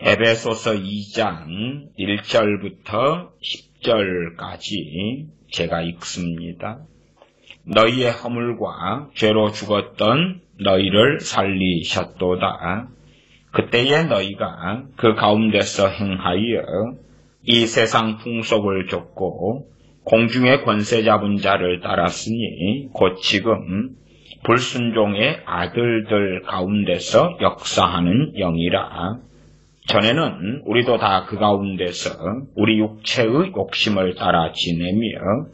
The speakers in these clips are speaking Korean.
에베소서 2장 1절부터 10절까지 제가 읽습니다. 너희의 허물과 죄로 죽었던 너희를 살리셨도다. 그때에 너희가 그 가운데서 행하여 이 세상 풍속을 좇고 공중의 권세 잡은 자를 따랐으니 곧 지금 불순종의 아들들 가운데서 역사하는 영이라. 전에는 우리도 다 그 가운데서 우리 육체의 욕심을 따라 지내며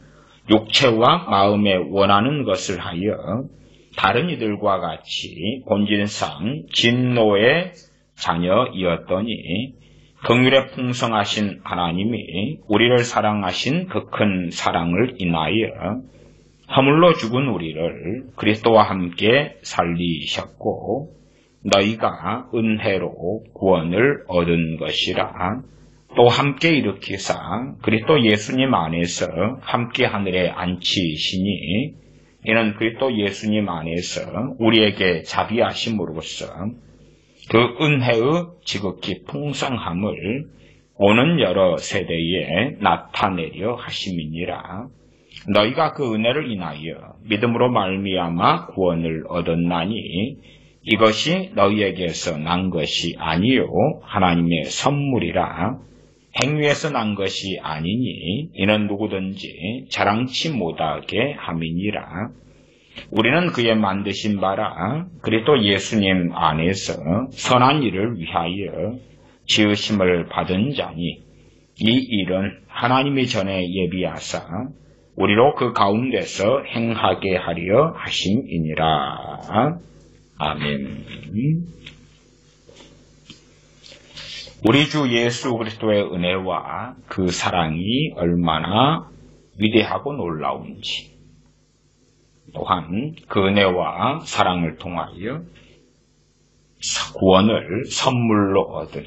육체와 마음에 원하는 것을 하여 다른 이들과 같이 본질상 진노의 자녀이었더니 긍휼에 풍성하신 하나님이 우리를 사랑하신 그 큰 사랑을 인하여 허물로 죽은 우리를 그리스도와 함께 살리셨고 너희가 은혜로 구원을 얻은 것이라. 또 함께 일으키사 그리스도 예수님 안에서 함께 하늘에 앉히시니 이는 그리스도 예수님 안에서 우리에게 자비하심으로써 그 은혜의 지극히 풍성함을 오는 여러 세대에 나타내려 하심이니라. 너희가 그 은혜를 인하여 믿음으로 말미암아 구원을 얻었나니 이것이 너희에게서 난 것이 아니요 하나님의 선물이라. 행위에서 난 것이 아니니 이는 누구든지 자랑치 못하게 함이니라. 우리는 그의 만드신 바라 그리스도 예수님 안에서 선한 일을 위하여 지으심을 받은 자니 이 일은 하나님이 전에 예비하사 우리로 그 가운데서 행하게 하려 하심이니라. 아멘. 우리 주 예수 그리스도의 은혜와 그 사랑이 얼마나 위대하고 놀라운지, 또한 그 은혜와 사랑을 통하여 구원을 선물로 얻은,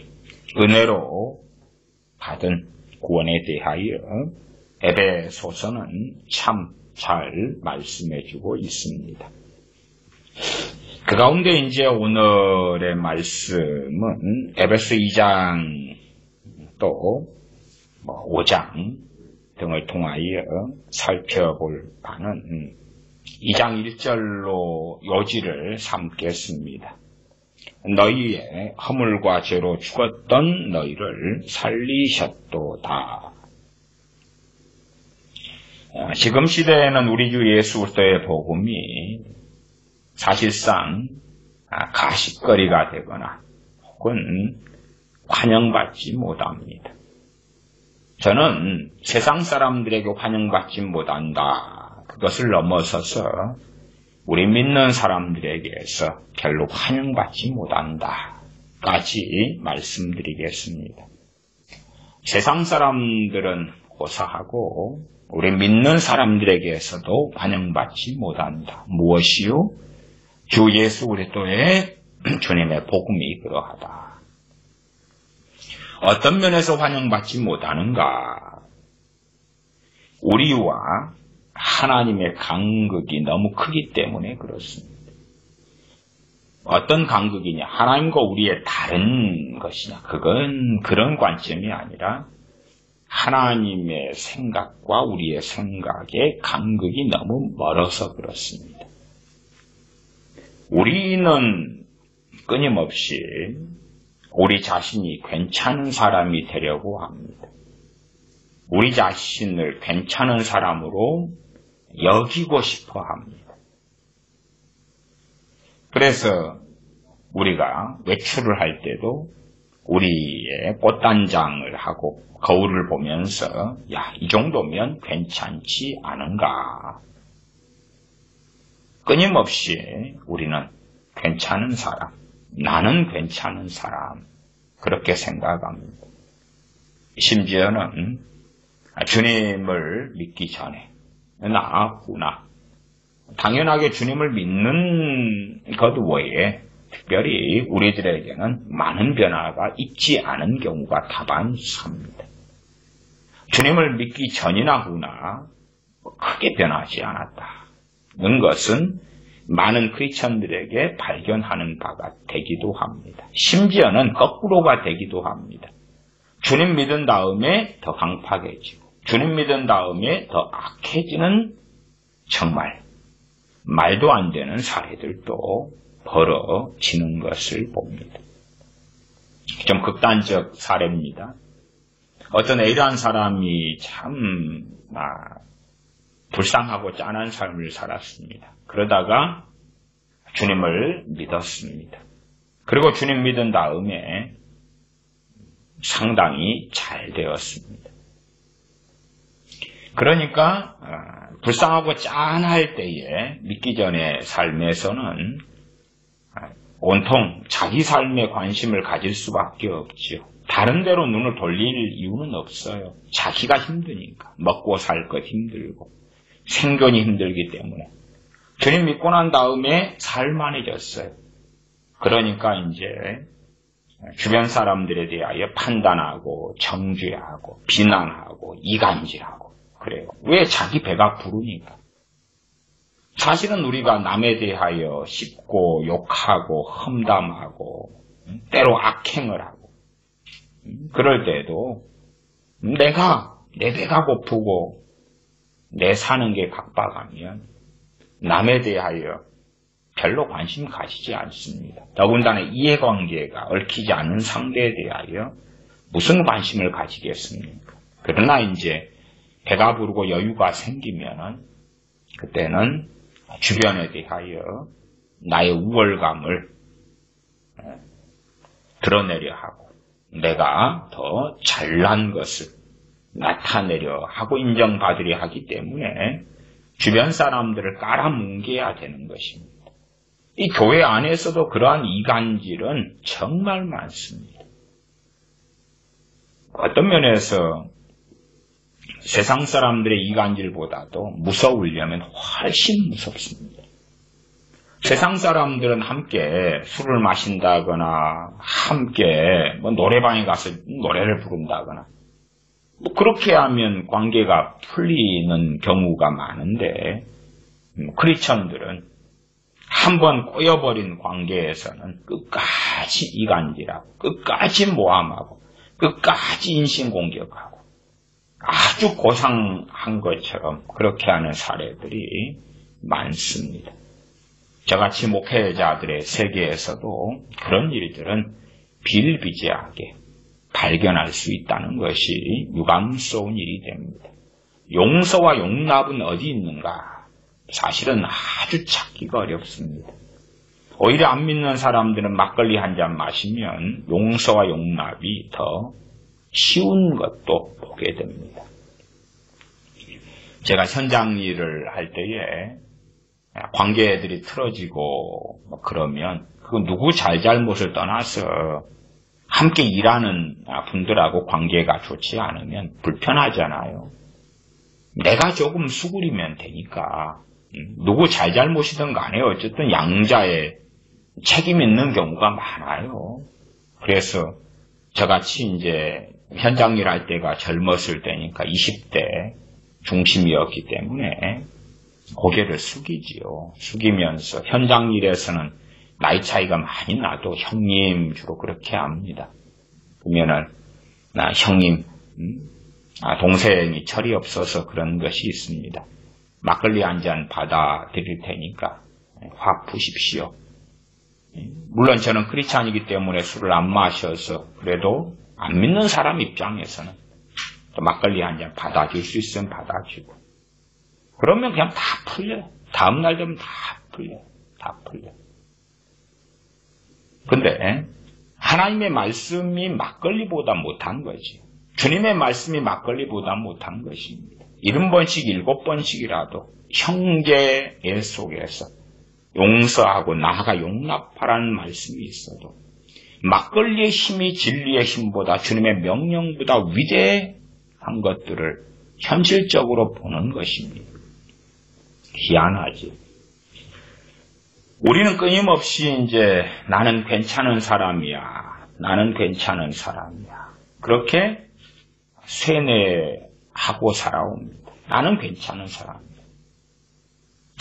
은혜로 받은 구원에 대하여 에베소서는 참 잘 말씀해주고 있습니다. 그 가운데 이제 오늘의 말씀은 에베소 2장 또 5장 등을 통하여 살펴볼 바는 2장 1절로 요지를 삼겠습니다. 너희의 허물과 죄로 죽었던 너희를 살리셨도다. 지금 시대에는 우리 주 예수 그리스도의 복음이 사실상 가십거리가 되거나 혹은 환영받지 못합니다. 저는 세상 사람들에게 환영받지 못한다. 그것을 넘어서서 우리 믿는 사람들에게서 별로 환영받지 못한다까지 말씀드리겠습니다. 세상 사람들은 고사하고 우리 믿는 사람들에게서도 환영받지 못한다. 무엇이요? 주 예수 그리스도의 주님의 복음이 그러하다. 어떤 면에서 환영받지 못하는가? 우리와 하나님의 간극이 너무 크기 때문에 그렇습니다. 어떤 간극이냐? 하나님과 우리의 다른 것이냐? 그건 그런 관점이 아니라 하나님의 생각과 우리의 생각의 간극이 너무 멀어서 그렇습니다. 우리는 끊임없이 우리 자신이 괜찮은 사람이 되려고 합니다. 우리 자신을 괜찮은 사람으로 여기고 싶어 합니다. 그래서 우리가 외출을 할 때도 우리의 꽃단장을 하고 거울을 보면서 이 정도면 괜찮지 않은가. 끊임없이 우리는 괜찮은 사람, 나는 괜찮은 사람 그렇게 생각합니다. 심지어는 주님을 믿기 전에 나구나. 당연하게 주님을 믿는 것 외에 특별히 우리들에게는 많은 변화가 있지 않은 경우가 다반사입니다. 주님을 믿기 전이나 후나 크게 변하지 않았다는 것은 많은 크리스천들에게 발견하는 바가 되기도 합니다. 심지어는 거꾸로가 되기도 합니다. 주님 믿은 다음에 더 강팍해지고 주님 믿은 다음에 더 악해지는 정말 말도 안 되는 사례들도 벌어지는 것을 봅니다. 좀 극단적 사례입니다. 어떤 A라는 사람이 참 불쌍하고 짠한 삶을 살았습니다. 그러다가 주님을 믿었습니다. 그리고 주님 믿은 다음에 상당히 잘 되었습니다. 그러니까 불쌍하고 짠할 때에 믿기 전의 삶에서는 온통 자기 삶에 관심을 가질 수밖에 없지요. 다른 데로 눈을 돌릴 이유는 없어요. 자기가 힘드니까. 먹고 살 것 힘들고 생존이 힘들기 때문에. 주님 믿고 난 다음에 살만해졌어요. 그러니까 이제 주변 사람들에 대하여 판단하고 정죄하고 비난하고 이간질하고 그래요. 왜? 자기 배가 부르니까. 사실은 우리가 남에 대하여 씹고 욕하고 험담하고 때로 악행을 하고 그럴 때도 내 배가 고프고 내 사는 게 각박하면 남에 대하여 별로 관심 가지지 않습니다. 더군다나 이해관계가 얽히지 않은 상대에 대하여 무슨 관심을 가지겠습니까? 그러나 이제 배가 부르고 여유가 생기면은 그때는 주변에 대하여 나의 우월감을 드러내려 하고 내가 더 잘난 것을 나타내려 하고 인정받으려 하기 때문에 주변 사람들을 깔아뭉개야 되는 것입니다. 이 교회 안에서도 그러한 이간질은 정말 많습니다. 어떤 면에서 세상 사람들의 이간질보다도 무서우려면 훨씬 무섭습니다. 세상 사람들은 함께 술을 마신다거나 함께 노래방에 가서 노래를 부른다거나 그렇게 하면 관계가 풀리는 경우가 많은데 크리스천들은 한번 꼬여버린 관계에서는 끝까지 이간질하고 끝까지 모함하고 끝까지 인신공격하고 아주 고상한 것처럼 그렇게 하는 사례들이 많습니다. 저같이 목회자들의 세계에서도 그런 일들은 비일비재하게 발견할 수 있다는 것이 유감스러운 일이 됩니다. 용서와 용납은 어디 있는가? 사실은 아주 찾기가 어렵습니다. 오히려 안 믿는 사람들은 막걸리 한 잔 마시면 용서와 용납이 더 쉬운 것도 보게 됩니다. 제가 현장 일을 할 때에 관계들이 틀어지고 그러면 그건 누구 잘잘못을 떠나서 함께 일하는 분들하고 관계가 좋지 않으면 불편하잖아요. 내가 조금 수그리면 되니까 누구 잘잘못이든 간에 어쨌든 양자의 책임 있는 경우가 많아요. 그래서 저같이 이제 현장 일할 때가 젊었을 때니까 20대 중심이었기 때문에 고개를 숙이지요. 숙이면서 현장 일에서는 나이 차이가 많이 나도 형님 주로 그렇게 합니다. 그러면은 형님, 동생이 철이 없어서 그런 것이 있습니다. 막걸리 한 잔 받아 드릴 테니까 화 푸십시오. 물론 저는 크리스찬이기 때문에 술을 안 마셔서 그래도 안 믿는 사람 입장에서는 또 막걸리 한 잔 받아줄 수 있으면 받아주고 그러면 그냥 다 풀려요. 다음날 되면 다 풀려요. 다 풀려요. 근데 하나님의 말씀이 막걸리보다 못한 거지. 주님의 말씀이 막걸리보다 못한 것입니다. 70번씩 7번씩이라도 형제의 속에서 용서하고 나아가 용납하라는 말씀이 있어도 막걸리의 힘이 진리의 힘보다 주님의 명령보다 위대한 것들을 현실적으로 보는 것입니다. 희한하지. 우리는 끊임없이 이제 나는 괜찮은 사람이야. 나는 괜찮은 사람이야. 그렇게 쇠뇌하고 살아옵니다. 나는 괜찮은 사람이야.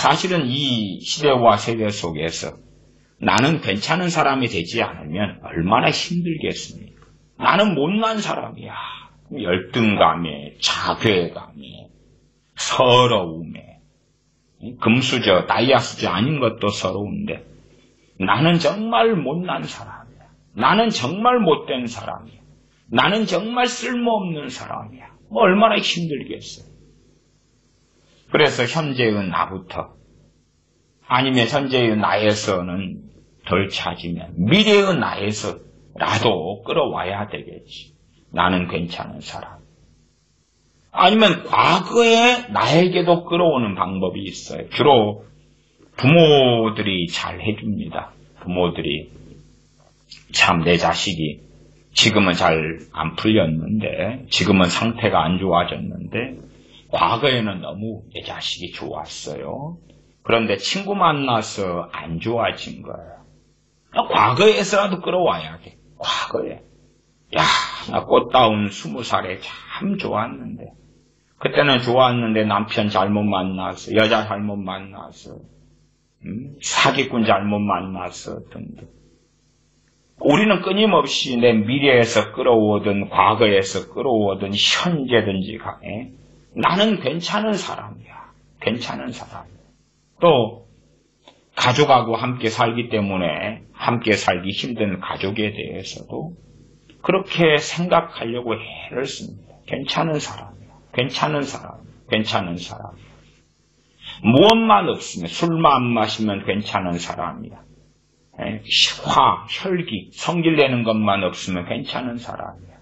사실은 이 시대와 세대 속에서 나는 괜찮은 사람이 되지 않으면 얼마나 힘들겠습니까? 나는 못난 사람이야. 열등감에, 자괴감에, 서러움에, 금수저, 다이아수저 아닌 것도 서러운데 나는 정말 못난 사람이야. 나는 정말 못된 사람이야. 나는 정말 쓸모없는 사람이야. 얼마나 힘들겠어요. 그래서 현재의 나부터 아니면 현재의 나에서는 덜 찾으면 미래의 나에서라도 끌어와야 되겠지. 나는 괜찮은 사람. 아니면 과거의 나에게도 끌어오는 방법이 있어요. 주로 부모들이 잘 해줍니다. 부모들이 참 내 자식이 지금은 잘 안 풀렸는데, 지금은 상태가 안 좋아졌는데 과거에는 너무 내 자식이 좋았어요. 그런데 친구 만나서 안 좋아진 거예요. 과거에서라도 끌어와야 돼. 과거에. 야, 나 꽃다운 20살에 참 좋았는데, 그때는 좋았는데 남편 잘못 만나서, 여자 잘못 만나서, 사기꾼 잘못 만나서 등등. 우리는 끊임없이 내 미래에서 끌어오든 과거에서 끌어오든 현재든지 간에 나는 괜찮은 사람이야. 괜찮은 사람이야. 또 가족하고 함께 살기 때문에 함께 살기 힘든 가족에 대해서도 그렇게 생각하려고 애를 씁니다. 괜찮은 사람이야. 괜찮은 사람. 괜찮은 사람. 무엇만 없으면, 술만 마시면 괜찮은 사람이야. 혈기, 성질내는 것만 없으면 괜찮은 사람이야.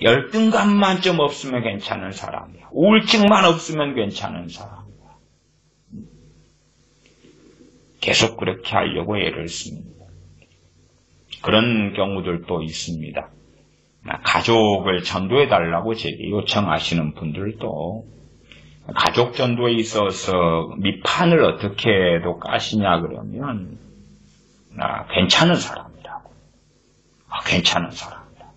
열등감만 좀 없으면 괜찮은 사람이야. 우울증만 없으면 괜찮은 사람이야. 계속 그렇게 하려고 애를 씁니다. 그런 경우들도 있습니다. 가족을 전도해달라고 제게 요청하시는 분들도 가족 전도에 있어서 밑판을 어떻게도 까시냐 그러면 괜찮은 사람이라고. 괜찮은 사람이다.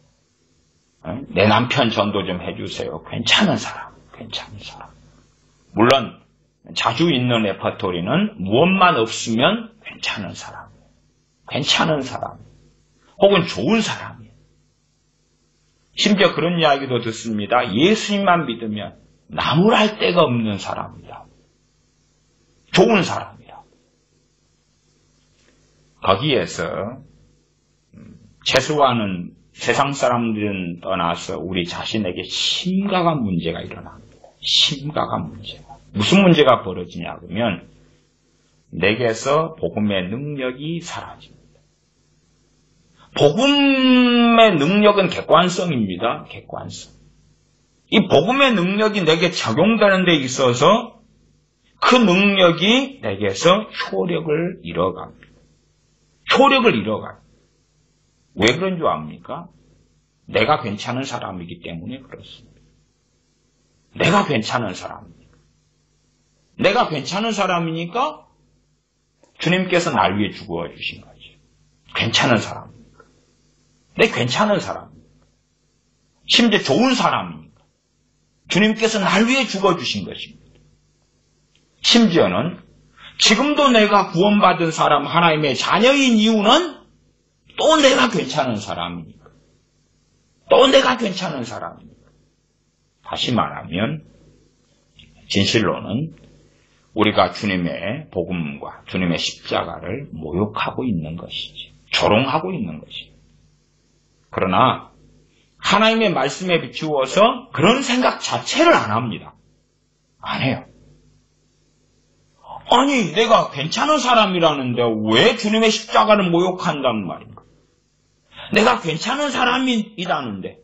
내 남편 전도 좀 해주세요. 괜찮은 사람. 괜찮은 사람. 물론 자주 있는 레퍼토리는 무엇만 없으면 괜찮은 사람. 괜찮은 사람. 혹은 좋은 사람이에요. 심지어 그런 이야기도 듣습니다. 예수님만 믿으면 나무랄 데가 없는 사람이다. 좋은 사람이다. 거기에서 최소한은 세상 사람들은 떠나서 우리 자신에게 심각한 문제가 일어납니다. 심각한 문제가. 무슨 문제가 벌어지냐 그러면 내게서 복음의 능력이 사라집니다. 복음의 능력은 객관성입니다. 객관성. 이 복음의 능력이 내게 적용되는 데 있어서 그 능력이 내게서 효력을 잃어갑니다. 효력을 잃어가요. 왜 그런 줄 압니까? 내가 괜찮은 사람이기 때문에 그렇습니다. 내가 괜찮은 사람이니까. 내가 괜찮은 사람이니까 주님께서 날 위해 죽어주신 거지. 괜찮은 사람이니까. 내 괜찮은 사람이니까. 심지어 좋은 사람이니까. 주님께서 날 위해 죽어주신 것입니다. 심지어는 지금도 내가 구원받은 사람, 하나님의 자녀인 이유는 또 내가 괜찮은 사람이니까. 또 내가 괜찮은 사람이니까. 다시 말하면 진실로는 우리가 주님의 복음과 주님의 십자가를 모욕하고 있는 것이지. 조롱하고 있는 것이지. 그러나 하나님의 말씀에 비추어서 그런 생각 자체를 안 합니다. 안 해요. 아니, 내가 괜찮은 사람이라는데 왜 주님의 십자가를 모욕한단 말인가? 내가 괜찮은 사람이라는데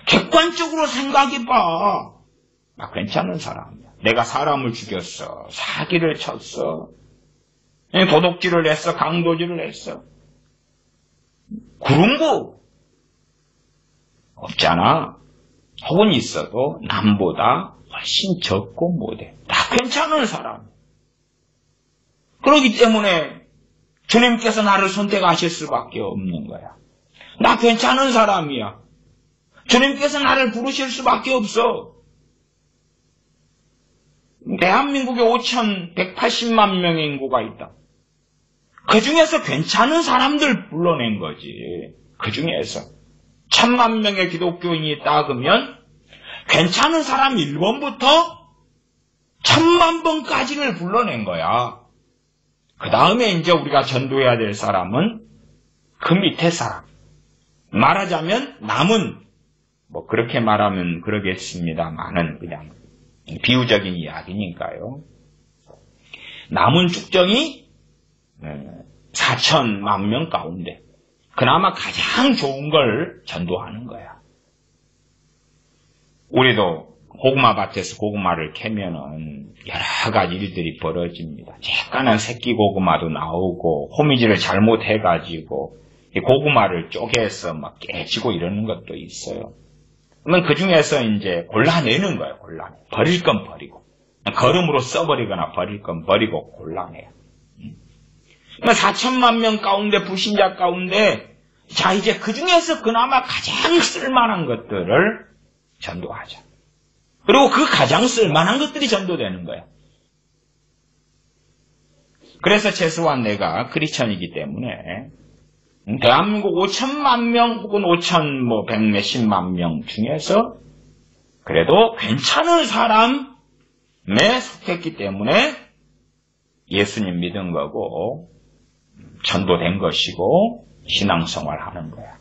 객관적으로 생각해봐. 나 괜찮은 사람이야. 내가 사람을 죽였어. 사기를 쳤어. 도둑질을 했어. 강도질을 했어. 그런 거 없잖아. 혹은 있어도 남보다 훨씬 적고 못해. 나 괜찮은 사람. 그렇기 때문에 주님께서 나를 선택하실 수밖에 없는 거야. 나 괜찮은 사람이야. 주님께서 나를 부르실 수밖에 없어. 대한민국에 5,180만 명의 인구가 있다. 그 중에서 괜찮은 사람들 불러낸 거지. 그 중에서 1,000만 명의 기독교인이 있다 그러면 괜찮은 사람 1번부터 1,000만 번까지를 불러낸 거야. 그 다음에 이제 우리가 전도해야 될 사람은 그 밑에 사람. 말하자면 남은, 뭐 그렇게 말하면 그러겠습니다만은 그냥 비유적인 이야기니까요. 남은 축정이 4천만 명 가운데 그나마 가장 좋은 걸 전도하는 거야. 우리도 고구마 밭에서 고구마를 캐면은 여러 가지 일들이 벌어집니다. 약간은 새끼 고구마도 나오고 호미질을 잘못해가지고 고구마를 쪼개서 막 깨지고 이러는 것도 있어요. 그러면 그 중에서 이제 골라내는 거예요. 골라내. 버릴 건 버리고 거름으로 써버리거나 버릴 건 버리고 골라내요. 4천만 명 가운데 불신자 가운데 자 이제 그 중에서 그나마 가장 쓸만한 것들을 전도하자. 그리고 그 가장 쓸만한 것들이 전도되는 거예요. 그래서 최소한 내가 크리스천이기 때문에 대한민국 5천만 명 혹은 5,100몇십만 명 중에서 그래도 괜찮은 사람에 속했기 때문에 예수님 믿은 거고 전도된 것이고 신앙생활 하는 거야.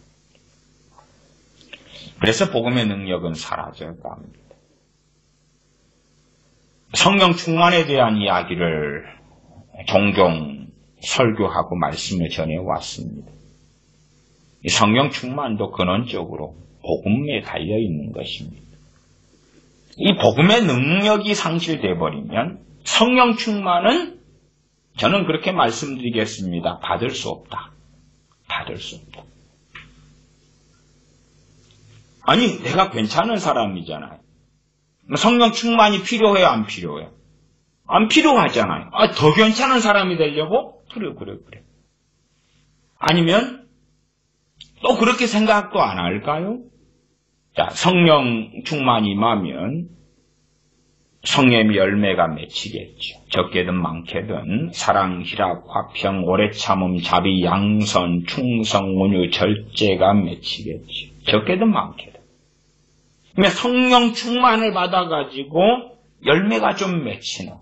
그래서 복음의 능력은 사라져가 합니다. 성령 충만에 대한 이야기를 종종 설교하고 말씀을 전해왔습니다. 이 성령 충만도 근원적으로 복음에 달려있는 것입니다. 이 복음의 능력이 상실되어 버리면 성령 충만은 저는 그렇게 말씀드리겠습니다. 받을 수 없다. 받을 수 없다. 아니 내가 괜찮은 사람이잖아요. 성령 충만이 필요해요? 안 필요해요? 안 필요하잖아요. 더 괜찮은 사람이 되려고? 그래. 아니면 또 그렇게 생각도 안 할까요? 자, 성령 충만이 임하면 성령의 열매가 맺히겠죠. 적게든 많게든 사랑, 희락, 화평, 오래 참음, 자비, 양선, 충성, 온유, 절제가 맺히겠죠. 적게든 많게든. 그러면 성령 충만을 받아가지고 열매가 좀 맺히는.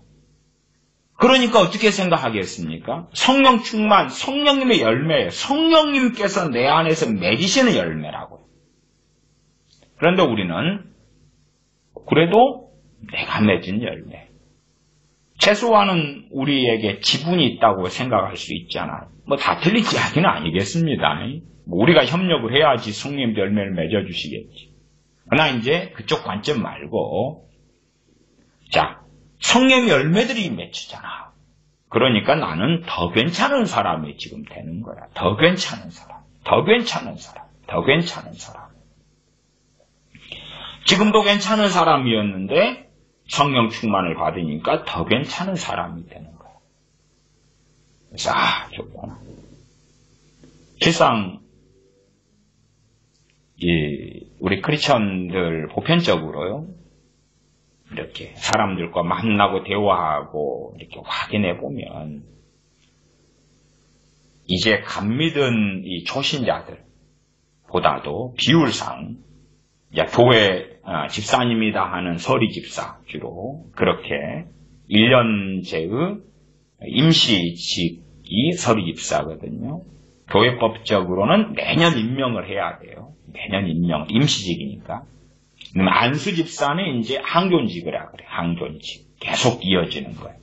그러니까 어떻게 생각하겠습니까? 성령 충만, 성령님의 열매, 성령님께서 내 안에서 맺으시는 열매라고요. 그런데 우리는 그래도 내가 맺은 열매. 최소한은 우리에게 지분이 있다고 생각할 수 있잖아요. 뭐 다 틀린 이야기는 아니겠습니다. 우리가 협력을 해야지 성령님 열매를 맺어주시겠지. 그러나 이제 그쪽 관점 말고, 자, 성령 열매들이 맺히잖아. 그러니까 나는 더 괜찮은 사람이 지금 되는 거야. 더 괜찮은 사람, 더 괜찮은 사람, 더 괜찮은 사람. 지금도 괜찮은 사람이었는데 성령 충만을 받으니까 더 괜찮은 사람이 되는 거야. 그래서 좋구나. 실상 우리 크리스천들 보편적으로요. 이렇게 사람들과 만나고 대화하고 이렇게 확인해 보면 이제 감 믿은 이 초신자들보다도 비율상 교회 집사님이다 하는 서리 집사 주로 그렇게 1년제의 임시직이 서리 집사거든요. 교회법적으로는 매년 임명을 해야 돼요. 매년 임명, 임시직이니까. 안수 집사는 이제 항존직이라 그래. 항존직. 계속 이어지는 거예요.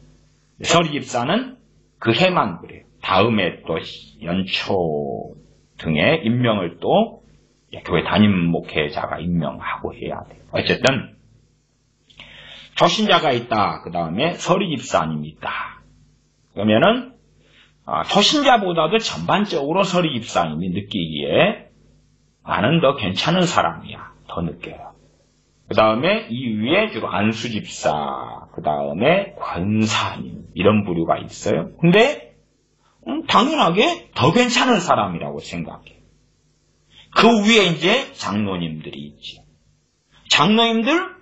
서리 집사는 그 해만 그래요. 다음에 또 연초 등에 임명을 또 교회 담임 목회자가 임명하고 해야 돼요. 어쨌든 초신자가 있다. 그 다음에 서리 집사님이 있다. 그러면은 초신자보다도 전반적으로 서리 집사님이 느끼기에 나는 더 괜찮은 사람이야. 더 느껴요. 그 다음에 이 위에 주로 안수 집사, 그 다음에 권사님 이런 부류가 있어요. 근데 당연하게 더 괜찮은 사람이라고 생각해. 그 위에 이제 장로님들이 있지. 장로님들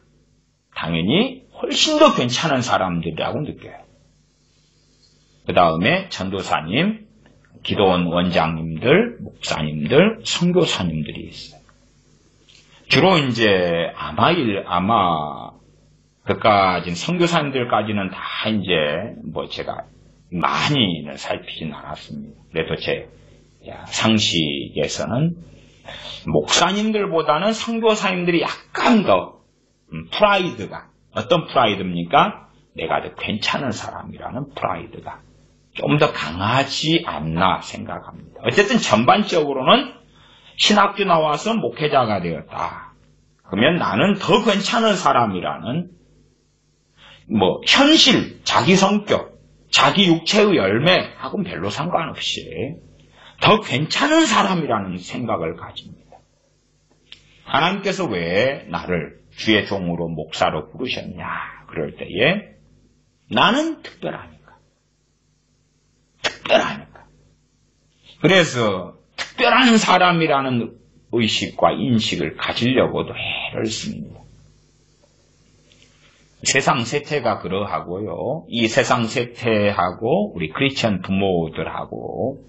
당연히 훨씬 더 괜찮은 사람들이라고 느껴요. 그 다음에 전도사님, 기도원 원장님들, 목사님들, 선교사님들이 있어요. 주로 이제 아마 그까진 선교사님들까지는 다 이제 제가 많이는 살피진 않았습니다. 그래도 제 상식에서는 목사님들보다는 선교사님들이 약간 더 프라이드가, 어떤 프라이드입니까? 내가 더 괜찮은 사람이라는 프라이드가 좀 더 강하지 않나 생각합니다. 어쨌든 전반적으로는 신학교 나와서 목회자가 되었다. 그러면 나는 더 괜찮은 사람이라는 현실, 자기 성격, 자기 육체의 열매하고는 별로 상관없이 더 괜찮은 사람이라는 생각을 가집니다. 하나님께서 왜 나를 주의 종으로 목사로 부르셨냐? 그럴 때에 나는 특별하니까. 그래서 특별한 사람이라는 의식과 인식을 가지려고도 애를 씁니다. 세상 세태가 그러하고요. 이 세상 세태하고 우리 크리스천 부모들하고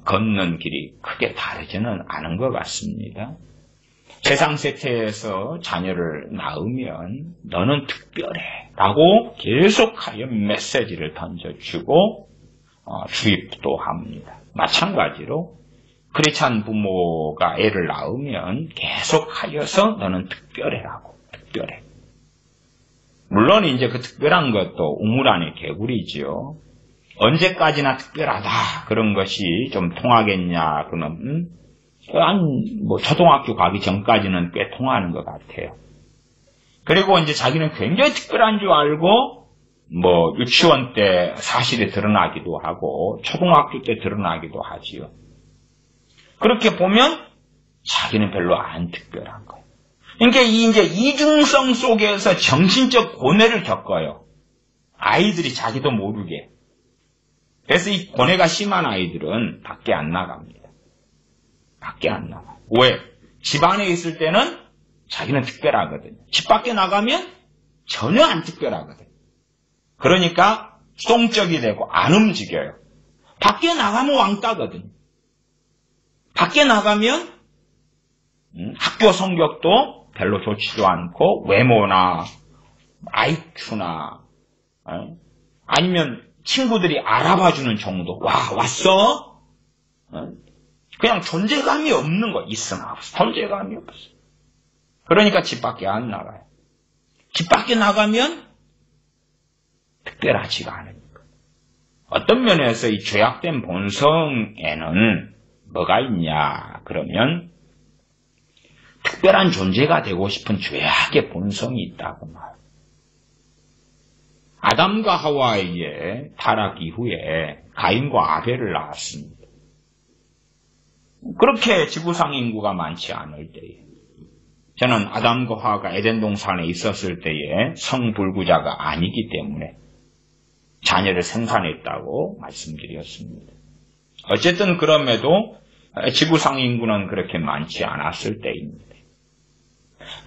걷는 길이 크게 다르지는 않은 것 같습니다. 세상 세태에서 자녀를 낳으면 너는 특별해 라고 계속하여 메시지를 던져주고 주입도 합니다. 마찬가지로 크리스찬 부모가 애를 낳으면 계속하여서 너는 특별해라고, 특별해. 물론 이제 그 특별한 것도 우물 안의 개구리지요. 언제까지나 특별하다 그런 것이 좀 통하겠냐 그러면 초등학교 가기 전까지는 꽤 통하는 것 같아요. 그리고 이제 자기는 굉장히 특별한 줄 알고 유치원 때 사실이 드러나기도 하고 초등학교 때 드러나기도 하지요. 그렇게 보면 자기는 별로 안 특별한 거예요. 그러니까 이제 이중성 속에서 정신적 고뇌를 겪어요. 아이들이 자기도 모르게. 그래서 이 고뇌가 심한 아이들은 밖에 안 나갑니다. 밖에 안 나가. 왜? 집 안에 있을 때는 자기는 특별하거든요. 집 밖에 나가면 전혀 안 특별하거든요. 그러니까 수동적이 되고 안 움직여요. 밖에 나가면 왕따거든요. 밖에 나가면 학교 성적도 별로 좋지도 않고 외모나 IQ나 아니면 친구들이 알아봐주는 정도. 와, 왔어? 그냥 존재감이 없는 거. 있으나 없어. 존재감이 없어. 그러니까 집 밖에 안 나가요. 집 밖에 나가면 특별하지가 않으니까. 어떤 면에서 이 죄악된 본성에는 뭐가 있냐 그러면 특별한 존재가 되고 싶은 죄악의 본성이 있다고 말해요. 아담과 하와의 타락 이후에 가인과 아벨을 낳았습니다. 그렇게 지구상 인구가 많지 않을 때에 저는 아담과 하와가 에덴 동산에 있었을 때에 성불구자가 아니기 때문에 자녀를 생산했다고 말씀드렸습니다. 어쨌든 그럼에도 지구상 인구는 그렇게 많지 않았을 때입니다.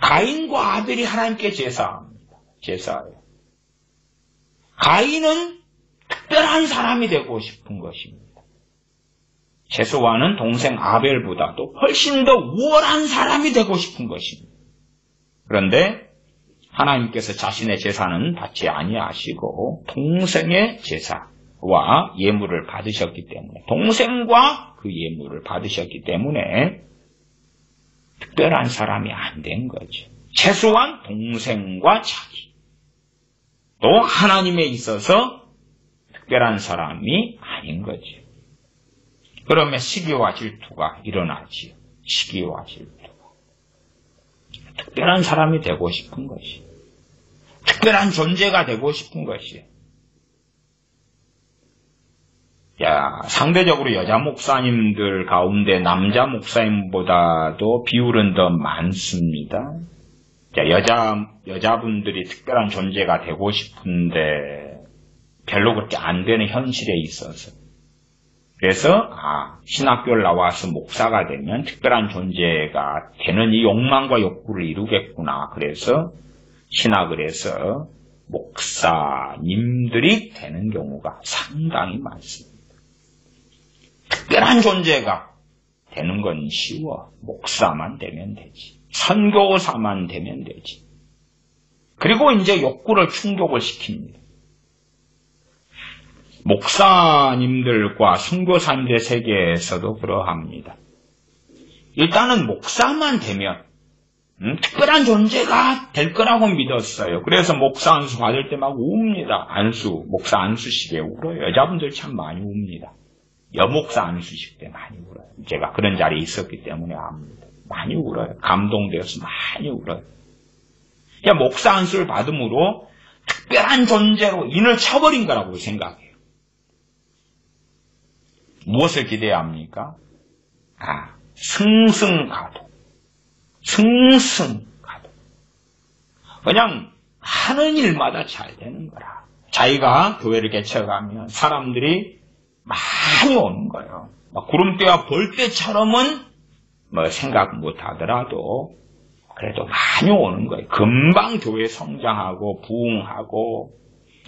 가인과 아벨이 하나님께 제사합니다. 제사예요. 가인은 특별한 사람이 되고 싶은 것입니다. 최소한은 동생 아벨보다도 훨씬 더 우월한 사람이 되고 싶은 것입니다. 그런데 하나님께서 자신의 제사는 받지 아니하시고 동생의 제사와 예물을 받으셨기 때문에 동생과 그 예물을 받으셨기 때문에 특별한 사람이 안 된 거죠. 최소한 동생과 자기 또 하나님에 있어서 특별한 사람이 아닌 거죠. 그러면 시기와 질투가 일어나지요. 시기와 질투가. 특별한 사람이 되고 싶은 것이. 특별한 존재가 되고 싶은 것이. 상대적으로 여자 목사님들 가운데 남자 목사님보다도 비율은 더 많습니다. 여자분들이 특별한 존재가 되고 싶은데 별로 그렇게 안 되는 현실에 있어서 그래서 신학교를 나와서 목사가 되면 특별한 존재가 되는 이 욕망과 욕구를 이루겠구나. 그래서 신학을 해서 목사님들이 되는 경우가 상당히 많습니다. 특별한 존재가 되는 건 쉬워. 목사만 되면 되지. 선교사만 되면 되지. 그리고 이제 욕구를 충족을 시킵니다. 목사님들과 선교사님들의 세계에서도 그러합니다. 일단은 목사만 되면 특별한 존재가 될 거라고 믿었어요. 그래서 목사 안수 받을 때 막 웁니다. 목사 안수식에 울어요. 여자분들 참 많이 웁니다. 여목사 안수식 때 많이 울어요. 제가 그런 자리에 있었기 때문에 압니다. 많이 울어요. 감동되어서 많이 울어요. 그냥 목사 안수를 받음으로 특별한 존재로 인을 쳐버린 거라고 생각해요. 무엇을 기대해야 합니까? 승승가도. 승승가도. 그냥 하는 일마다 잘 되는 거라. 자기가 교회를 개척하면 사람들이 많이 오는 거예요. 구름대와 벌떼처럼은 생각 못 하더라도 그래도 많이 오는 거예요. 금방 교회 성장하고 부흥하고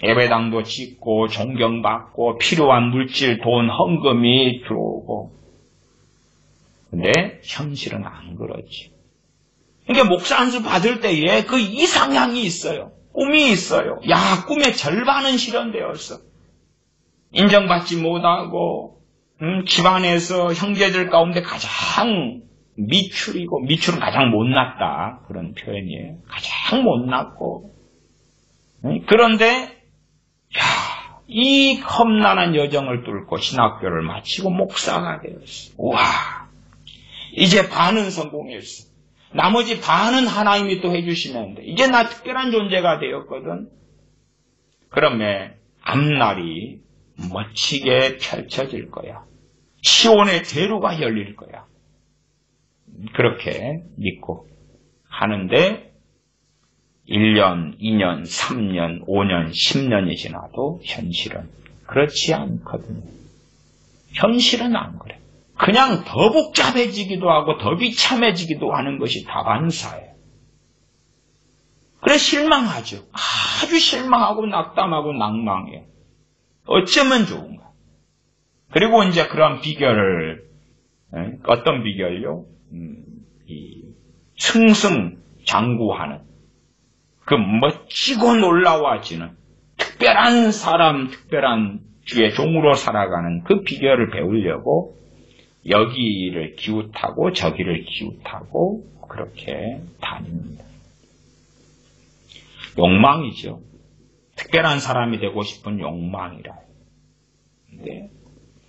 예배당도 짓고 존경받고 필요한 물질, 돈, 헌금이 들어오고. 근데 현실은 안 그렇지. 그러니까 목사 안수 받을 때에 그 이상향이 있어요. 꿈이 있어요. 꿈의 절반은 실현되었어. 인정받지 못하고 집안에서 형제들 가운데 가장 미출은 가장 못났다. 그런 표현이에요. 가장 못났고. 그런데 이 험난한 여정을 뚫고 신학교를 마치고 목사가 되었어. 우와, 이제 반은 성공했어. 나머지 반은 하나님이 또 해주시는데 이제 나 특별한 존재가 되었거든. 그러면 앞날이 멋지게 펼쳐질 거야. 시온의 대로가 열릴 거야. 그렇게 믿고 하는데 1년, 2년, 3년, 5년, 10년이 지나도 현실은 그렇지 않거든요. 현실은 안 그래. 그냥 더 복잡해지기도 하고 더 비참해지기도 하는 것이 다반사예요. 그래 실망하죠. 아주 실망하고 낙담하고 낭망해요. 어쩌면 좋은가. 그리고 이제 그런 비결을 어떤 비결요? 이 승승장구하는 그 멋지고 놀라워지는 특별한 사람, 특별한 주의 종으로 살아가는 그 비결을 배우려고 여기를 기웃하고 저기를 기웃하고 그렇게 다닙니다. 욕망이죠. 특별한 사람이 되고 싶은 욕망이라. 근데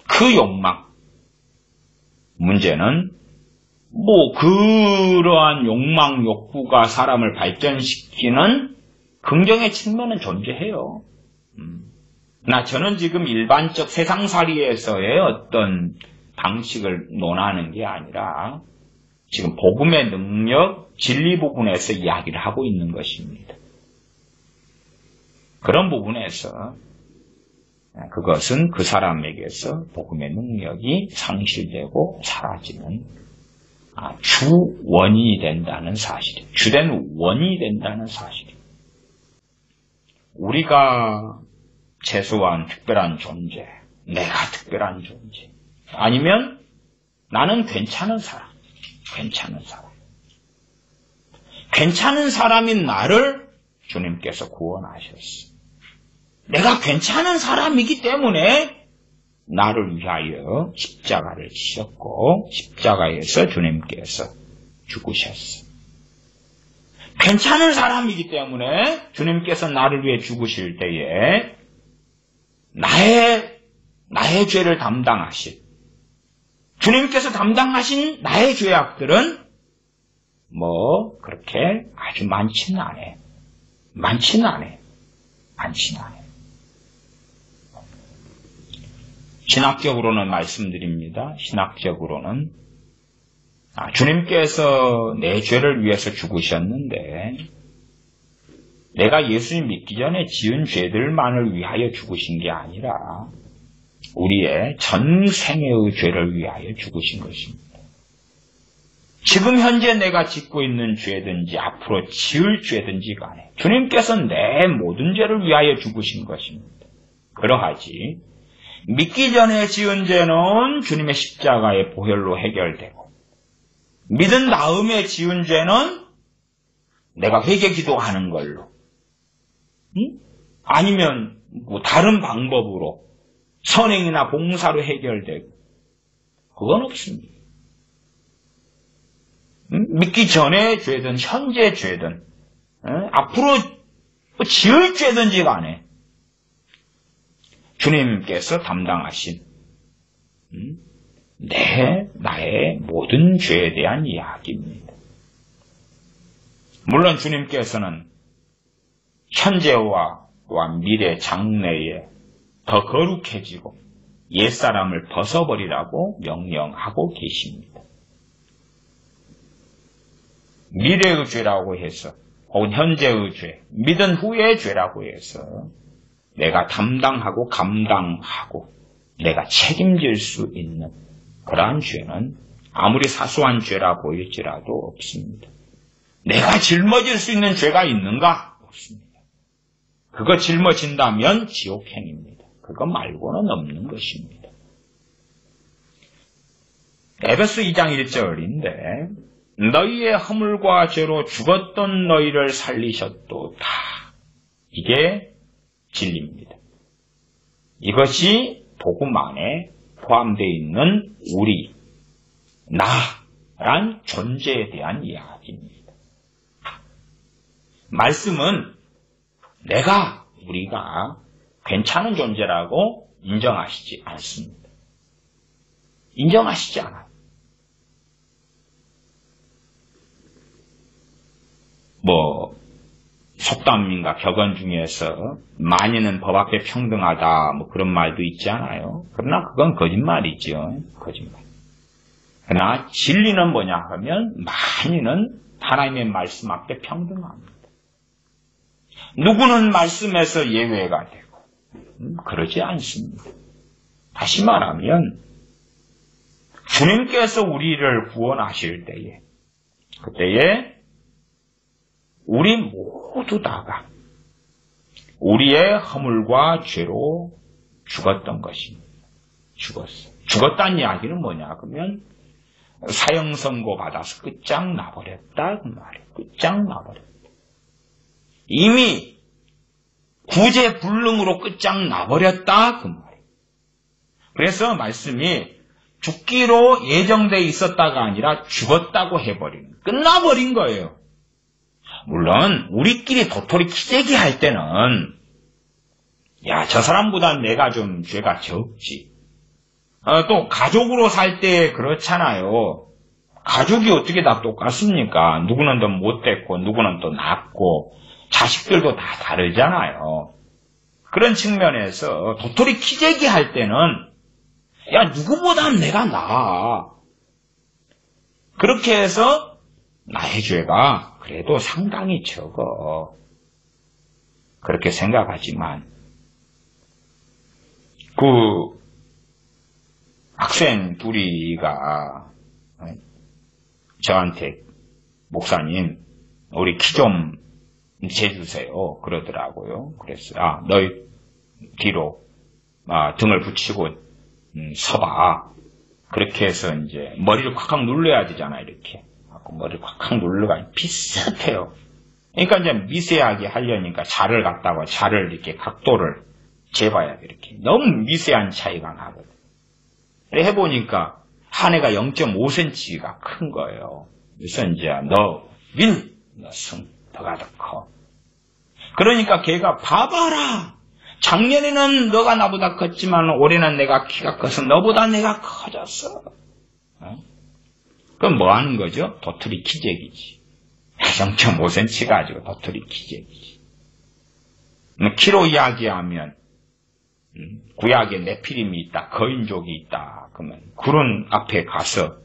그 욕망, 문제는 그러한 욕망, 욕구가 사람을 발전시키는 긍정의 측면은 존재해요. 저는 지금 일반적 세상살이에서의 어떤 방식을 논하는 게 아니라 지금 복음의 능력, 진리 부분에서 이야기를 하고 있는 것입니다. 그런 부분에서 그것은 그 사람에게서 복음의 능력이 상실되고 사라지는 주원인이 된다는 사실이에요. 주된 원인이 된다는 사실이에요. 우리가 최소한 특별한 존재, 내가 특별한 존재, 아니면 나는 괜찮은 사람, 괜찮은 사람인 나를 주님께서 구원하셨어. 내가 괜찮은 사람이기 때문에 나를 위하여 십자가를 지셨고 십자가에서 주님께서 죽으셨어. 괜찮은 사람이기 때문에 주님께서 나를 위해 죽으실 때에 나의 죄를 담당하신 주님께서 담당하신 나의 죄악들은 그렇게 아주 많지는 않아요. 신학적으로는 말씀드립니다. 신학적으로는 주님께서 내 죄를 위해서 죽으셨는데 내가 예수님 믿기 전에 지은 죄들만을 위하여 죽으신 게 아니라 우리의 전생의 죄를 위하여 죽으신 것입니다. 지금 현재 내가 짓고 있는 죄든지 앞으로 지을 죄든지 간에 주님께서 내 모든 죄를 위하여 죽으신 것입니다. 그러하지 믿기 전에 지은 죄는 주님의 십자가의 보혈로 해결되고 믿은 다음에 지은 죄는 내가 회개 기도하는 걸로 아니면 뭐 다른 방법으로 선행이나 봉사로 해결되고 그건 없습니다. 믿기 전에 죄든 현재 죄든 앞으로 지을 죄든지 간에 주님께서 담당하신 나의 모든 죄에 대한 이야기입니다. 물론 주님께서는 현재와 미래 장래에 더 거룩해지고 옛사람을 벗어버리라고 명령하고 계십니다. 미래의 죄라고 해서 혹은 현재의 죄, 믿은 후의 죄라고 해서 내가 담당하고 감당하고 내가 책임질 수 있는 그러한 죄는 아무리 사소한 죄라 보일지라도 없습니다. 내가 짊어질 수 있는 죄가 있는가? 없습니다. 그거 짊어진다면 지옥행입니다. 그거 말고는 없는 것입니다. 에베소 2장 1절인데 너희의 허물과 죄로 죽었던 너희를 살리셨도다. 이게 진리입니다. 이것이 복음 안에 포함되어 있는 우리, 나란 존재에 대한 이야기입니다. 말씀은 우리가 괜찮은 존재라고 인정하시지 않습니다. 인정하시지 않아요. 속담인가 격언 중에서 만인은 법 앞에 평등하다 그런 말도 있지 않아요. 그러나 그건 거짓말이죠. 거짓말. 그러나 진리는 뭐냐 하면 만인은 하나님의 말씀 앞에 평등합니다. 누구는 말씀에서 예외가 되고 그러지 않습니다. 다시 말하면 주님께서 우리를 구원하실 때에 그때에 우리 모두 다가 우리의 허물과 죄로 죽었던 것입니다. 죽었어요. 죽었다는 이야기는 뭐냐 그러면 사형 선고 받아서 끝장나버렸다 그 말이에요. 끝장나버렸다. 이미 구제불능으로 끝장나버렸다 그 말이에요. 그래서 말씀이 죽기로 예정되어 있었다가 아니라 죽었다고 해버리는 끝나버린 거예요. 물론 우리끼리 도토리 키재기 할 때는 저 사람보다 내가 좀 죄가 적지. 또 가족으로 살 때 그렇잖아요. 가족이 어떻게 다 똑같습니까? 누구는 더 못됐고 누구는 또 낫고 자식들도 다 다르잖아요. 그런 측면에서 도토리 키재기 할 때는 누구보다 내가 나아. 그렇게 해서 나의 죄가 그래도 상당히 적어. 그렇게 생각하지만 학생 둘이가 저한테 목사님 우리 키 좀 재주세요 그러더라고요. 그래서 너희 뒤로 등을 붙이고 서봐. 그렇게 해서 이제 머리를 콱콱 눌러야 되잖아. 이렇게 머리를 콱콱 눌러가 비슷해요. 그러니까 이제 미세하게 하려니까 자를 갖다가 자를 이렇게 각도를 재봐야 돼. 이렇게 너무 미세한 차이가 나거든. 해보니까 한 해가 0.5cm가 큰 거예요. 그래서 이제 너 승 너가 더 커. 그러니까 걔가 봐봐라. 작년에는 너가 나보다 컸지만 올해는 내가 키가 커서 너보다 내가 커졌어. 그럼 뭐 하는 거죠? 도토리 키재기지. 0.5cm 가지고 도토리 키재기지. 키로 이야기하면 구약에 네피림이 있다, 거인족이 있다. 그러면 구름 앞에 가서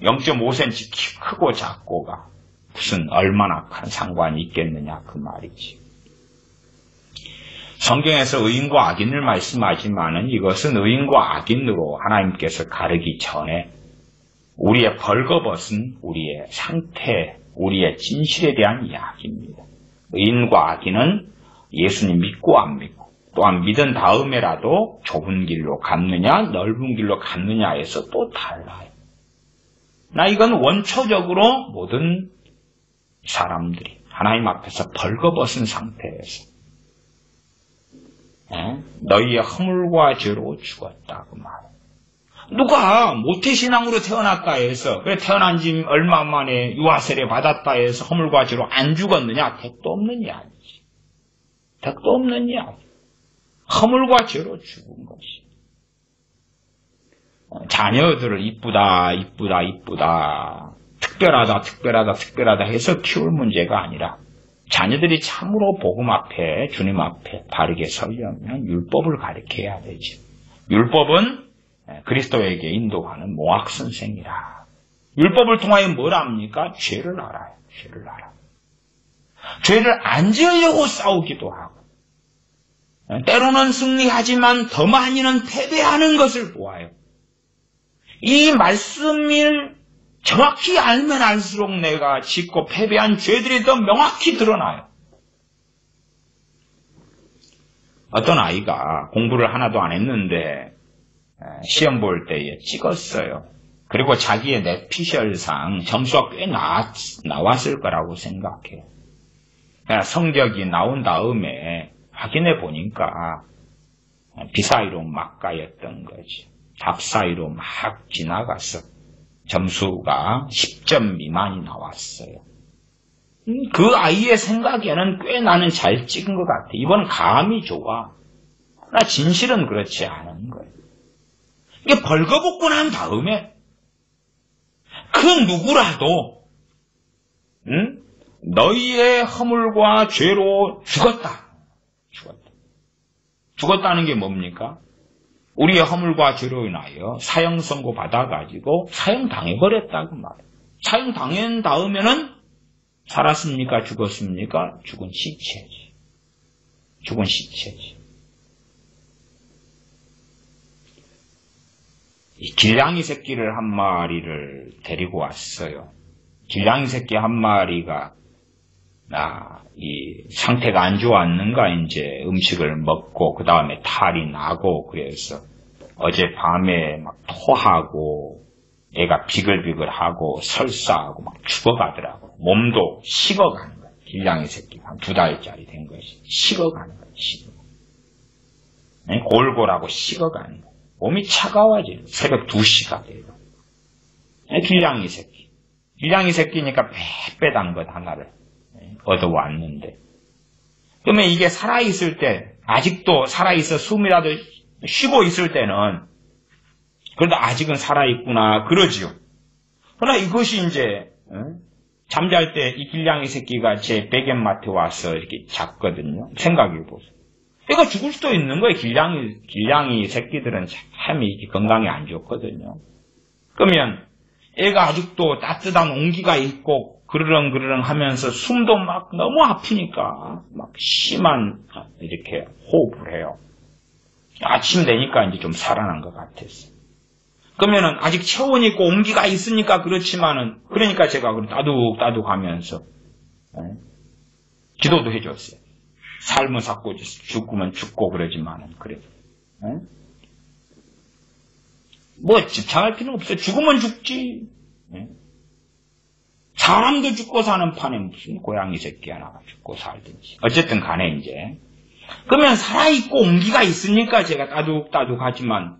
0.5cm 키 크고 작고가 무슨 얼마나 큰 상관이 있겠느냐 그 말이지. 성경에서 의인과 악인을 말씀하지만은 이것은 의인과 악인으로 하나님께서 가르기 전에 우리의 벌거벗은 우리의 상태, 우리의 진실에 대한 이야기입니다. 의인과 악인은 예수님 믿고 안 믿고, 또한 믿은 다음에라도 좁은 길로 갔느냐 넓은 길로 갔느냐에서 또 달라요. 이건 원초적으로 모든 사람들이 하나님 앞에서 벌거벗은 상태에서 너희의 허물과 죄로 죽었다고 말해요. 누가 모태신앙으로 태어났다 해서 그래 태어난 지 얼마 만에 유아세례 받았다 해서 허물과 죄로 안 죽었느냐? 택도 없는 이야기지. 택도 없는 이야기. 허물과 죄로 죽은 것이. 자녀들을 이쁘다 특별하다 해서 키울 문제가 아니라 자녀들이 참으로 복음 앞에 주님 앞에 바르게 서려면 율법을 가르쳐야 되지. 율법은 그리스도에게 인도하는 모학 선생이라. 율법을 통하여 뭘 합니까? 죄를 알아요. 죄를 안 지으려고 싸우기도 하고 때로는 승리하지만 더 많이는 패배하는 것을 보아요. 이 말씀을 정확히 알면 알수록 내가 짓고 패배한 죄들이 더 명확히 드러나요. 어떤 아이가 공부를 하나도 안 했는데 시험 볼 때에 찍었어요. 그리고 자기의 내피셜상 점수가 꽤 나왔을 거라고 생각해요. 성적이 나온 다음에 확인해 보니까 비사이로 막가였던 거지. 답사이로 막 지나가서 점수가 10점 미만이 나왔어요. 그 아이의 생각에는 꽤 나는 잘 찍은 것 같아. 이번 감이 좋아. 그러나 진실은 그렇지 않은 거예요. 이게 벌거벗고 난 다음에 그 누구라도 너희의 허물과 죄로 죽었다는 게 뭡니까? 우리의 허물과 죄로 인하여 사형 선고 받아가지고 사형당해버렸다고 말이에요. 사형당한 다음에는 살았습니까? 죽었습니까? 죽은 시체지. 이 길냥이 새끼를 한 마리를 데리고 왔어요. 길냥이 새끼 한 마리가 이 상태가 안 좋았는가 이제 음식을 먹고 그 다음에 탈이 나고 그래서 어젯밤에 막 토하고 애가 비글비글하고 설사하고 막 죽어가더라고. 몸도 식어가는 거야. 길냥이 새끼가 한 2달짜리 된 것이 식어가는 거야. 골골하고 식어가는 거야. 몸이 차가워져요. 새벽 2시가 돼요. 길냥이 새끼. 길냥이 새끼니까 빽빽한 것 하나를 얻어왔는데. 그러면 이게 살아있을 때, 아직도 살아있어 숨이라도 쉬고 있을 때는, 그래도 아직은 살아있구나, 그러지요. 그러나 이것이 이제, 잠잘 때 이 길냥이 새끼가 제 베갯마트에 와서 이렇게 잤거든요. 생각해보세요. 애가 죽을 수도 있는 거예요. 길냥이 새끼들은 참 이게 건강에 안 좋거든요. 그러면 애가 아직도 따뜻한 온기가 있고 그르렁 하면서 숨도 막 너무 아프니까 막 심한 이렇게 호흡을 해요. 아침 되니까 이제 좀 살아난 것 같았어요. 그러면은 아직 체온이 있고 온기가 있으니까 그렇지만은 그러니까 제가 따둑따둑 하면서 기도도 해줬어요. 삶은 삭고 죽으면 죽고 그러지만은 그래. 뭐 집착할 필요는 없어요. 죽으면 죽지. 사람도 죽고 사는 판에 무슨 고양이 새끼 하나가 죽고 살든지. 어쨌든 간에 이제. 그러면 살아있고 온기가 있으니까 제가 따둑따둑 하지만,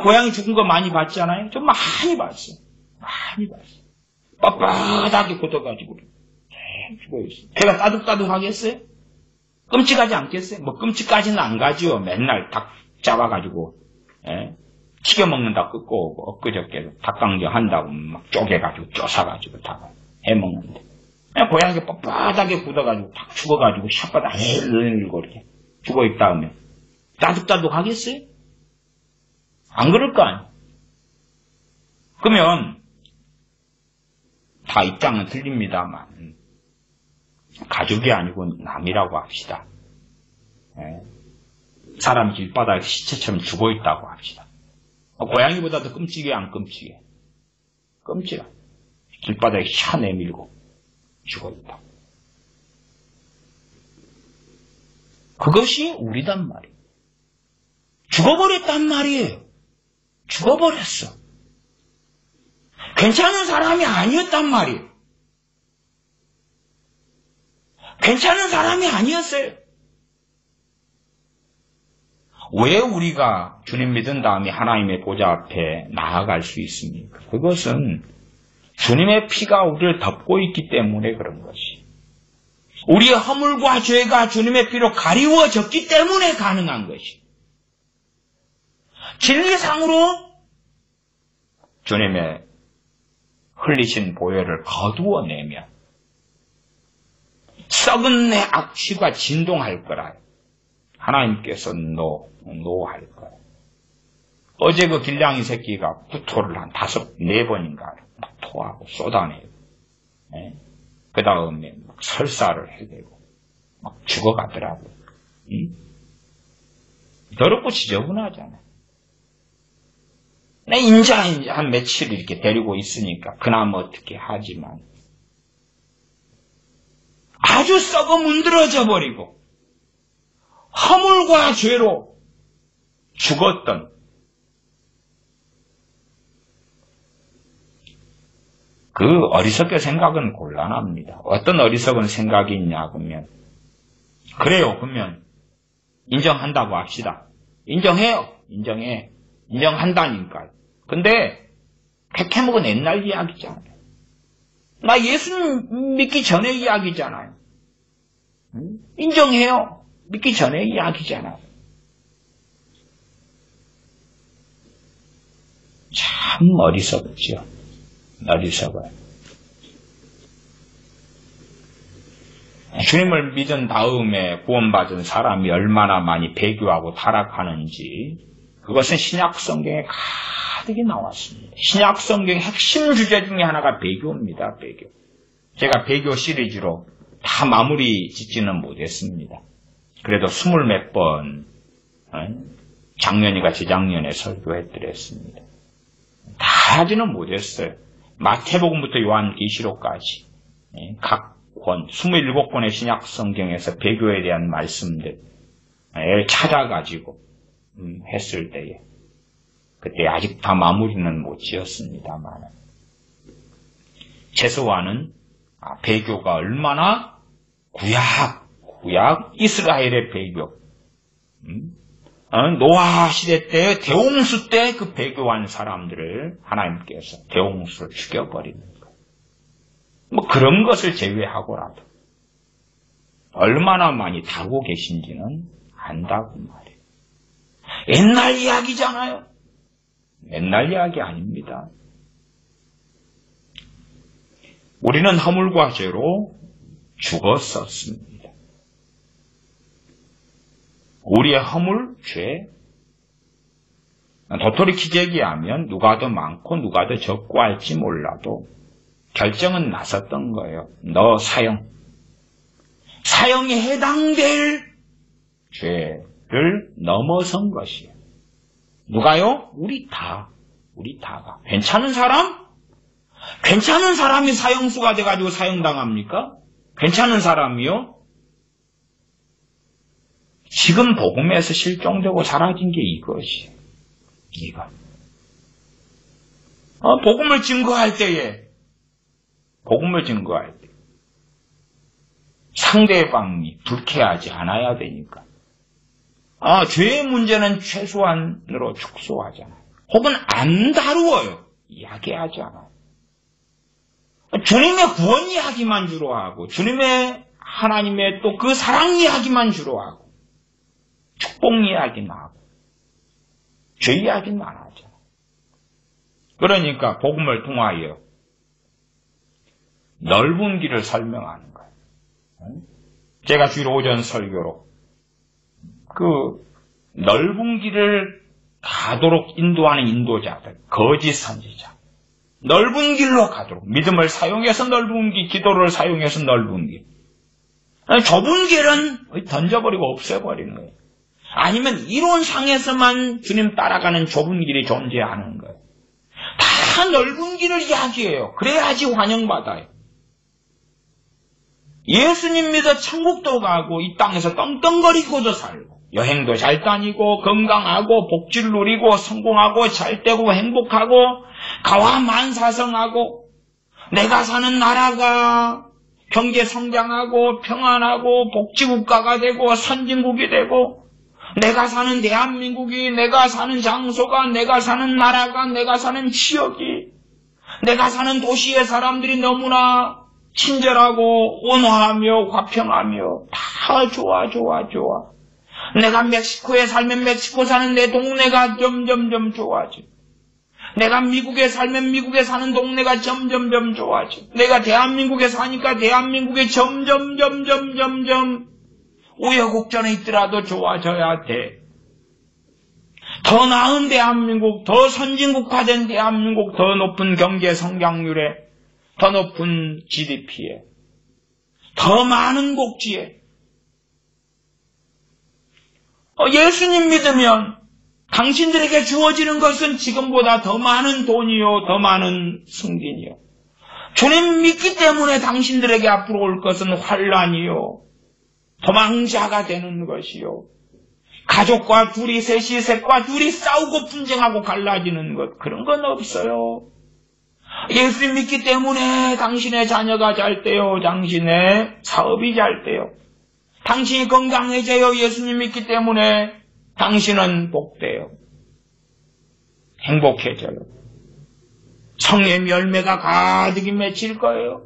고양이 죽은 거 많이 봤잖아요? 좀 많이 봤어요. 빳빳하게 굳어가지고, 죽어있어요. 제가 따둑따둑 하겠어요? 끔찍하지 않겠어요? 뭐 끔찍까지는 안 가지요. 맨날 닭 잡아가지고, 튀겨 먹는다 끊고 오고, 엊그저께 닭강정 한다고 막 쪼개가지고, 쪼사가지고 다 해먹는데. 고양이가 빳빳하게 굳어가지고, 탁 죽어가지고, 샷바닥 흘리고 이렇게 죽어있다 하면, 따둑따둑 하겠어요? 안 그럴 거 아니에요? 그러면, 다 입장은 틀립니다만, 가족이 아니고 남이라고 합시다. 사람이 길바닥에 시체처럼 죽어있다고 합시다. 고양이보다 더 끔찍해, 안 끔찍해? 끔찍한 길바닥에 차 내밀고 죽어있다. 그것이 우리단 말이에요. 죽어버렸단 말이에요. 죽어버렸어. 괜찮은 사람이 아니었단 말이에요. 괜찮은 사람이 아니었어요. 왜 우리가 주님 믿은 다음에 하나님의 보좌 앞에 나아갈 수 있습니까? 그것은 주님의 피가 우리를 덮고 있기 때문에 그런 것이. 우리의 허물과 죄가 주님의 피로 가리워졌기 때문에 가능한 것이. 진리상으로 주님의 흘리신 보혈을 거두어내면 썩은 내 악취가 진동할 거라. 하나님께서 노할 거예요. 어제 그 길냥이 새끼가 구토를 한 4번인가 토하고 쏟아내고, 그 다음에 막 설사를 해대고, 막 죽어가더라고요. 더럽고 지저분하잖아요. 인자 한 며칠 이렇게 데리고 있으니까 그나마 어떻게 하지만, 아주 썩어 문드러져 버리고, 허물과 죄로 죽었던 그 어리석게 생각은 곤란합니다. 어떤 어리석은 생각이 있냐 그러면, 그래요 그러면 인정한다고 합시다. 인정해요. 인정한다니까요. 근데 백해먹은 옛날 이야기잖아요. 나 예수 믿기 전에 이야기잖아요. 인정해요. 믿기 전에 이야기잖아요. 참 어리석죠. 어리석어요. 주님을 믿은 다음에 구원받은 사람이 얼마나 많이 배교하고 타락하는지 그것은 신약 성경에 가득히 나왔습니다. 신약 성경의 핵심 주제 중에 하나가 배교입니다. 배교. 제가 배교 시리즈로 다 마무리 짓지는 못했습니다. 그래도 20몇 번 작년이가 재작년에 설교해드렸습니다. 다 하지는 못했어요. 마태복음부터 요한계시록까지 각 권, 27권의 신약 성경에서 배교에 대한 말씀들을 찾아가지고 했을 때에 그때 아직 다 마무리는 못 지었습니다만 최소한은 배교가 얼마나 구약 이스라엘의 배교, 노아 시대 때 대홍수 때 그 배교한 사람들을 하나님께서 대홍수를 죽여버리는 거예요. 뭐 그런 것을 제외하고라도 얼마나 많이 다루고 계신지는 안다고 말이에요. 옛날 이야기잖아요. 옛날 이야기 아닙니다. 우리는 허물과 죄로 죽었었습니다. 우리의 허물, 죄, 도토리 키재기에 하면 누가 더 많고 누가 더 적고 할지 몰라도 결정은 나섰던 거예요. 너 사형에 해당될 죄를 넘어선 것이에요. 누가요? 우리 다가. 괜찮은 사람이 사형수가 돼가지고 사형당합니까? 괜찮은 사람이요? 지금 복음에서 실종되고 사라진 게 이것이에요. 이거. 복음을 증거할 때 상대방이 불쾌하지 않아야 되니까. 죄의 문제는 최소한으로 축소하잖아요. 혹은 안 다루어요. 이야기하지 않아요. 주님의 구원 이야기만 주로 하고, 주님의 하나님의 또 그 사랑 이야기만 주로 하고, 축복 이야기는 하고, 죄 이야기는 안 하잖아요. 그러니까 복음을 통하여 넓은 길을 설명하는 거예요. 제가 주일 오전 설교로 그 넓은 길을 가도록 인도하는 인도자들, 거짓 선지자, 넓은 길로 가도록 믿음을 사용해서 넓은 길, 기도를 사용해서 넓은 길. 좁은 길은 던져버리고 없애버리는 거예요. 아니면 이론상에서만 주님 따라가는 좁은 길이 존재하는 거예요. 다 다 넓은 길을 이야기해요. 그래야지 환영받아요. 예수님 믿어 천국도 가고 이 땅에서 떵떵거리고도 살고 여행도 잘 다니고 건강하고 복지를 누리고 성공하고 잘되고 행복하고 가와만사성하고 내가 사는 나라가 경제 성장하고 평안하고 복지국가가 되고 선진국이 되고 내가 사는 대한민국이 내가 사는 장소가 내가 사는 나라가 내가 사는 지역이 내가 사는 도시의 사람들이 너무나 친절하고 온화하며 화평하며 다 좋아. 내가 멕시코에 살면 멕시코 사는 내 동네가 점점점 좋아져. 내가 미국에 살면 미국에 사는 동네가 점점점 좋아져. 내가 대한민국에 사니까 대한민국에 점점점점점점 우여곡절에 있더라도 좋아져야 돼. 더 나은 대한민국, 더 선진국화된 대한민국, 더 높은 경제 성장률에 더 높은 GDP에, 더 많은 복지에. 예수님 믿으면 당신들에게 주어지는 것은 지금보다 더 많은 돈이요, 더 많은 승진이요. 주님 믿기 때문에 당신들에게 앞으로 올 것은 환란이요, 도망자가 되는 것이요, 가족과 둘이 셋이 셋과 둘이 싸우고 분쟁하고 갈라지는 것, 그런 건 없어요. 예수님 믿기 때문에 당신의 자녀가 잘 돼요. 당신의 사업이 잘 돼요. 당신이 건강해져요. 예수님 믿기 때문에 당신은 복돼요. 행복해져요. 성의 열매가 가득히 맺힐 거예요.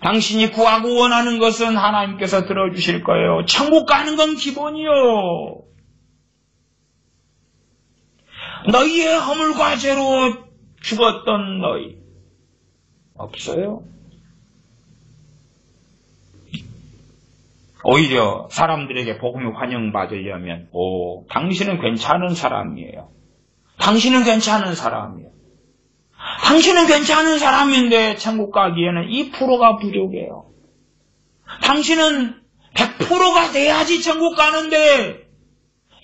당신이 구하고 원하는 것은 하나님께서 들어주실 거예요. 천국 가는 건 기본이요. 너희의 허물과 죄로 죽었던 너희 없어요. 오히려 사람들에게 복음이 환영받으려면 당신은 괜찮은 사람이에요. 당신은 괜찮은 사람이에요. 당신은 괜찮은 사람인데 천국 가기에는 2%가 부족해요. 당신은 100%가 돼야지 천국 가는데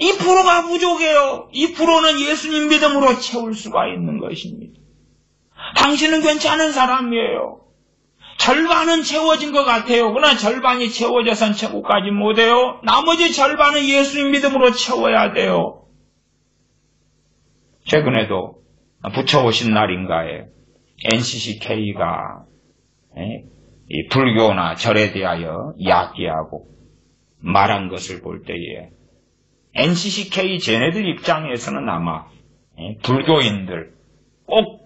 2%가 부족해요. 2%는 예수님 믿음으로 채울 수가 있는 것입니다. 당신은 괜찮은 사람이에요. 절반은 채워진 것 같아요. 그러나 절반이 채워져선 천국 가지 못해요. 나머지 절반은 예수님 믿음으로 채워야 돼요. 최근에도 붙여오신 날인가에 NCCK가 이 불교나 절에 대하여 이야기하고 말한 것을 볼 때에 NCCK 쟤네들 입장에서는 아마 불교인들 꼭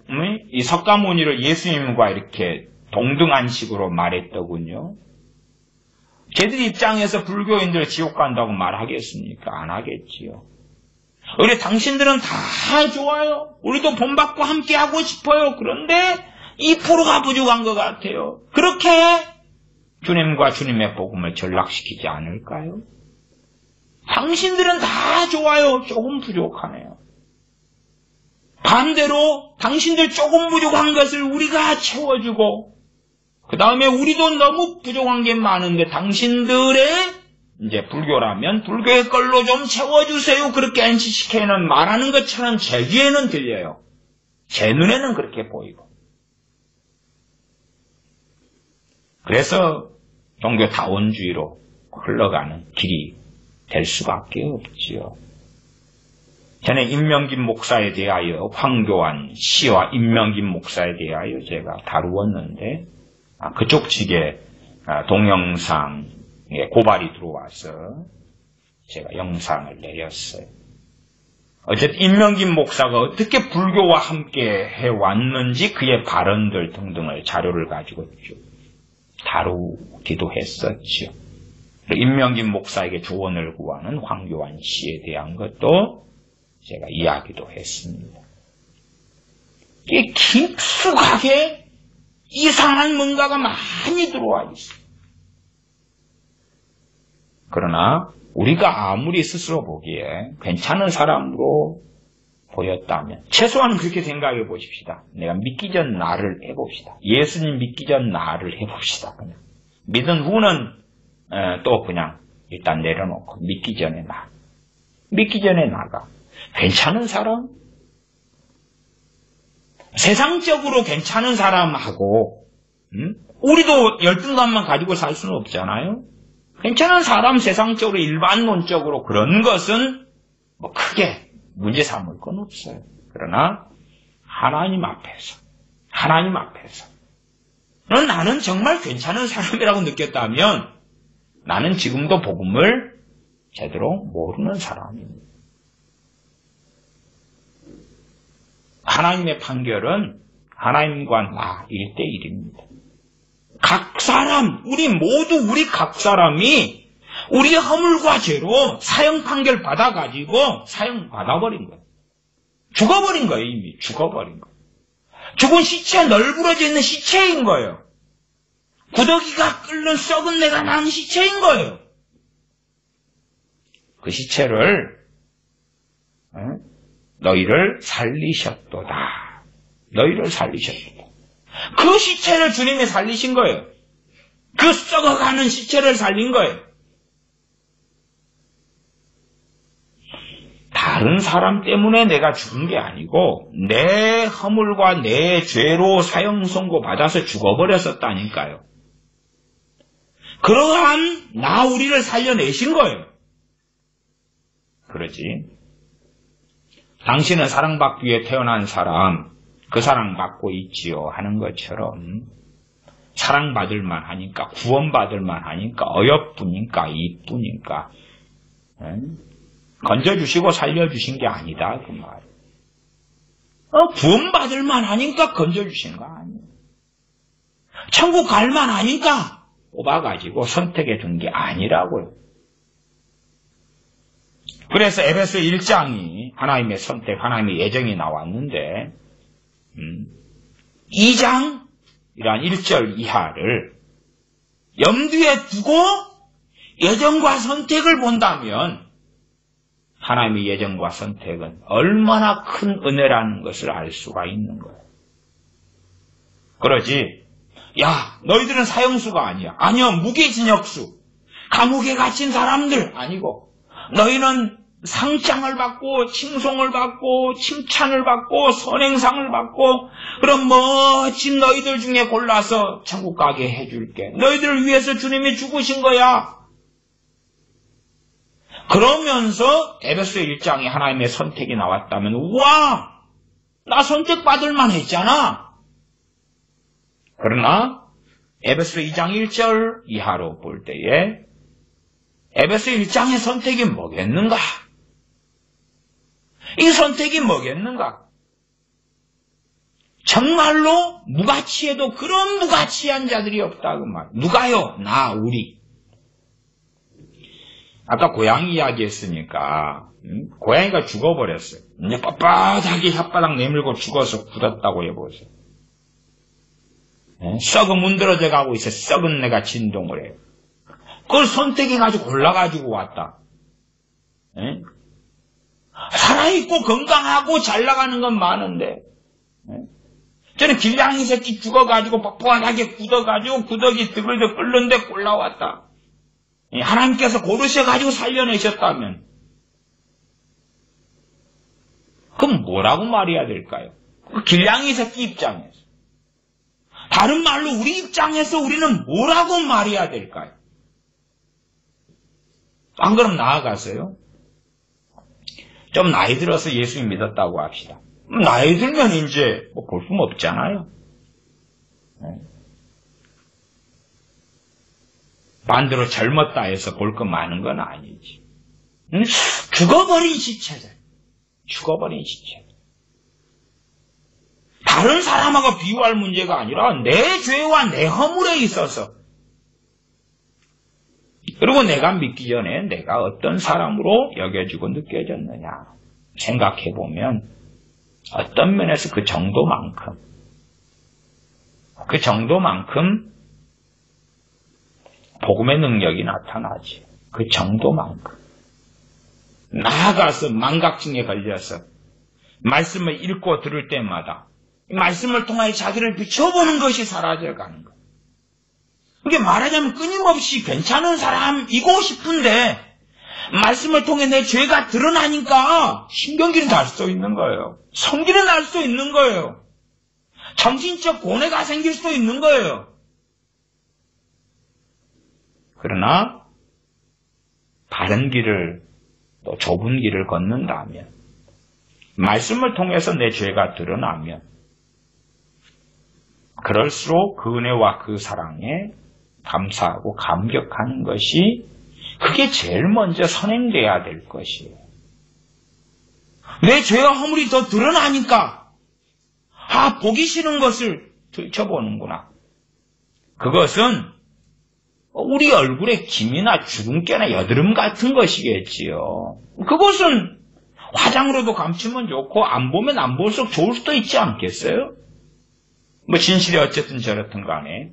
이 석가모니를 예수님과 이렇게 동등한 식으로 말했더군요. 쟤들 입장에서 불교인들 지옥 간다고 말하겠습니까? 안 하겠지요. 우리 당신들은 다 좋아요. 우리도 본받고 함께 하고 싶어요. 그런데 2%가 부족한 것 같아요. 그렇게 주님과 주님의 복음을 전락시키지 않을까요? 당신들은 다 좋아요. 조금 부족하네요. 반대로 당신들 조금 부족한 것을 우리가 채워주고 그 다음에 우리도 너무 부족한 게 많은데 당신들의 이제 불교라면 불교의 걸로 좀 채워주세요. 그렇게 NCCK는 말하는 것처럼 제 귀에는 들려요. 제 눈에는 그렇게 보이고. 그래서 종교다원주의로 흘러가는 길이 될 수밖에 없지요. 전에 임명긴 목사에 대하여 황교안 씨와 임명긴 목사에 대하여 제가 다루었는데 그쪽 측에 동영상에 고발이 들어와서 제가 영상을 내렸어요. 어쨌든 임명긴 목사가 어떻게 불교와 함께 해왔는지 그의 발언들 등등을 자료를 가지고 다루기도 했었죠. 임명긴 목사에게 조언을 구하는 황교안 씨에 대한 것도 제가 이야기도 했습니다. 이게 깊숙하게 이상한 뭔가가 많이 들어와 있어요. 그러나 우리가 아무리 스스로 보기에 괜찮은 사람으로 보였다면 최소한 그렇게 생각해 보십시다. 내가 믿기 전 나를 해봅시다. 예수님 믿기 전 나를 해봅시다. 그냥 믿은 후는 또 그냥 일단 내려놓고 믿기 전에 믿기 전에 나가 괜찮은 사람? 세상적으로 괜찮은 사람하고 우리도 열등감만 가지고 살 수는 없잖아요. 괜찮은 사람 세상적으로 일반론적으로 그런 것은 뭐 크게 문제 삼을 건 없어요. 그러나 하나님 앞에서 나는 정말 괜찮은 사람이라고 느꼈다면 나는 지금도 복음을 제대로 모르는 사람입니다. 하나님의 판결은 하나님과 나 1대1입니다. 각 사람, 우리 각 사람이 우리의 허물과 죄로 사형 판결 받아가지고 사형 받아버린 거예요. 죽어버린 거예요, 이미. 죽어버린 거예요. 죽은 시체, 널브러져 있는 시체인 거예요. 구더기가 끓는 썩은 내가 난 시체인 거예요. 그 시체를 너희를 살리셨도다. 너희를 살리셨도다. 그 시체를 주님이 살리신 거예요. 그 썩어가는 시체를 살린 거예요. 다른 사람 때문에 내가 죽은 게 아니고 내 허물과 내 죄로 사형 선고 받아서 죽어버렸었다니까요. 그러한 우리를 살려내신 거예요. 그러지. 당신은 사랑받기 위해 태어난 사람, 그 사랑받고 있지요 하는 것처럼 사랑받을만 하니까, 구원받을만 하니까, 어여쁘니까, 이쁘니까 건져주시고 살려주신 게 아니다 그 말. 구원받을만 하니까 건져주신 거 아니에요. 천국 갈만 하니까 뽑아가지고 선택해 준 게 아니라고요. 그래서 에베소 1장이 하나님의 선택, 하나님의 예정이 나왔는데 2장이란 1절 이하를 염두에 두고 예정과 선택을 본다면 하나님의 예정과 선택은 얼마나 큰 은혜라는 것을 알 수가 있는 거예요. 그러지, 야, 너희들은 사형수가 아니야. 아니요, 무기징역수. 감옥에 갇힌 사람들 아니고, 너희는 상장을 받고, 칭송을 받고, 칭찬을 받고, 선행상을 받고, 그럼 멋진 너희들 중에 골라서 천국 가게 해줄게. 너희들을 위해서 주님이 죽으신 거야. 그러면서 에베소 1장에 하나님의 선택이 나왔다면, 우와! 나 선택받을 만 했잖아. 그러나 에베소 2장 1절 이하로 볼 때에 에베소 1장의 선택이 뭐겠는가? 이 선택이 뭐겠는가? 정말로 무가치에도 그런 무가치한 자들이 없다 그 말. 누가요? 나, 우리. 아까 고양이 이야기했으니까 고양이가 죽어버렸어요. 이제 뻣뻣하게 혓바닥 내밀고 죽어서 굳었다고 해보세요. 썩어 문드러져 가고 있어. 썩은 내가 진동을 해요. 그걸 선택해가지고 골라가지고 왔다. 살아있고 건강하고 잘 나가는 건 많은데 저는 길냥이 새끼 죽어가지고 뻣뻣하게 굳어가지고 구더기 드글드 끓는데 골라왔다. 하나님께서 고르셔가지고 살려내셨다면 그럼 뭐라고 말해야 될까요? 그 길냥이 새끼 입장에서. 다른 말로 우리 입장에서 우리는 뭐라고 말해야 될까요? 안 그럼 나아가서요. 좀 나이 들어서 예수 믿었다고 합시다. 나이 들면 이제 볼품 없잖아요. 반대로 젊었다 해서 볼 거 많은 건 아니지. 죽어버린 시체들. 죽어버린 시체들. 다른 사람하고 비유할 문제가 아니라 내 죄와 내 허물에 있어서 그리고 내가 믿기 전에 내가 어떤 사람으로 여겨지고 느껴졌느냐 생각해보면 어떤 면에서 그 정도만큼 복음의 능력이 나타나지. 그 정도만큼. 나아가서 망각증에 걸려서 말씀을 읽고 들을 때마다 말씀을 통하여 자기를 비춰보는 것이 사라져가는 것. 이게 말하자면 끊임없이 괜찮은 사람이고 싶은데 말씀을 통해 내 죄가 드러나니까 신경질이 날 수 있는 거예요. 성질이 날 수 있는 거예요. 정신적 고뇌가 생길 수도 있는 거예요. 그러나 바른 길을, 또 좁은 길을 걷는다면, 말씀을 통해서 내 죄가 드러나면 그럴수록 그 은혜와 그 사랑에 감사하고 감격하는 것이, 그게 제일 먼저 선행돼야 될 것이에요. 내 죄와 허물이 더 드러나니까 보기 싫은 것을 들춰보는구나. 그것은 우리 얼굴에 김이나 주름깨나 여드름 같은 것이겠지요. 그것은 화장으로도 감추면 좋고 안 보면 안 볼수록 좋을 수도 있지 않겠어요? 진실이 어쨌든 저렇든 간에.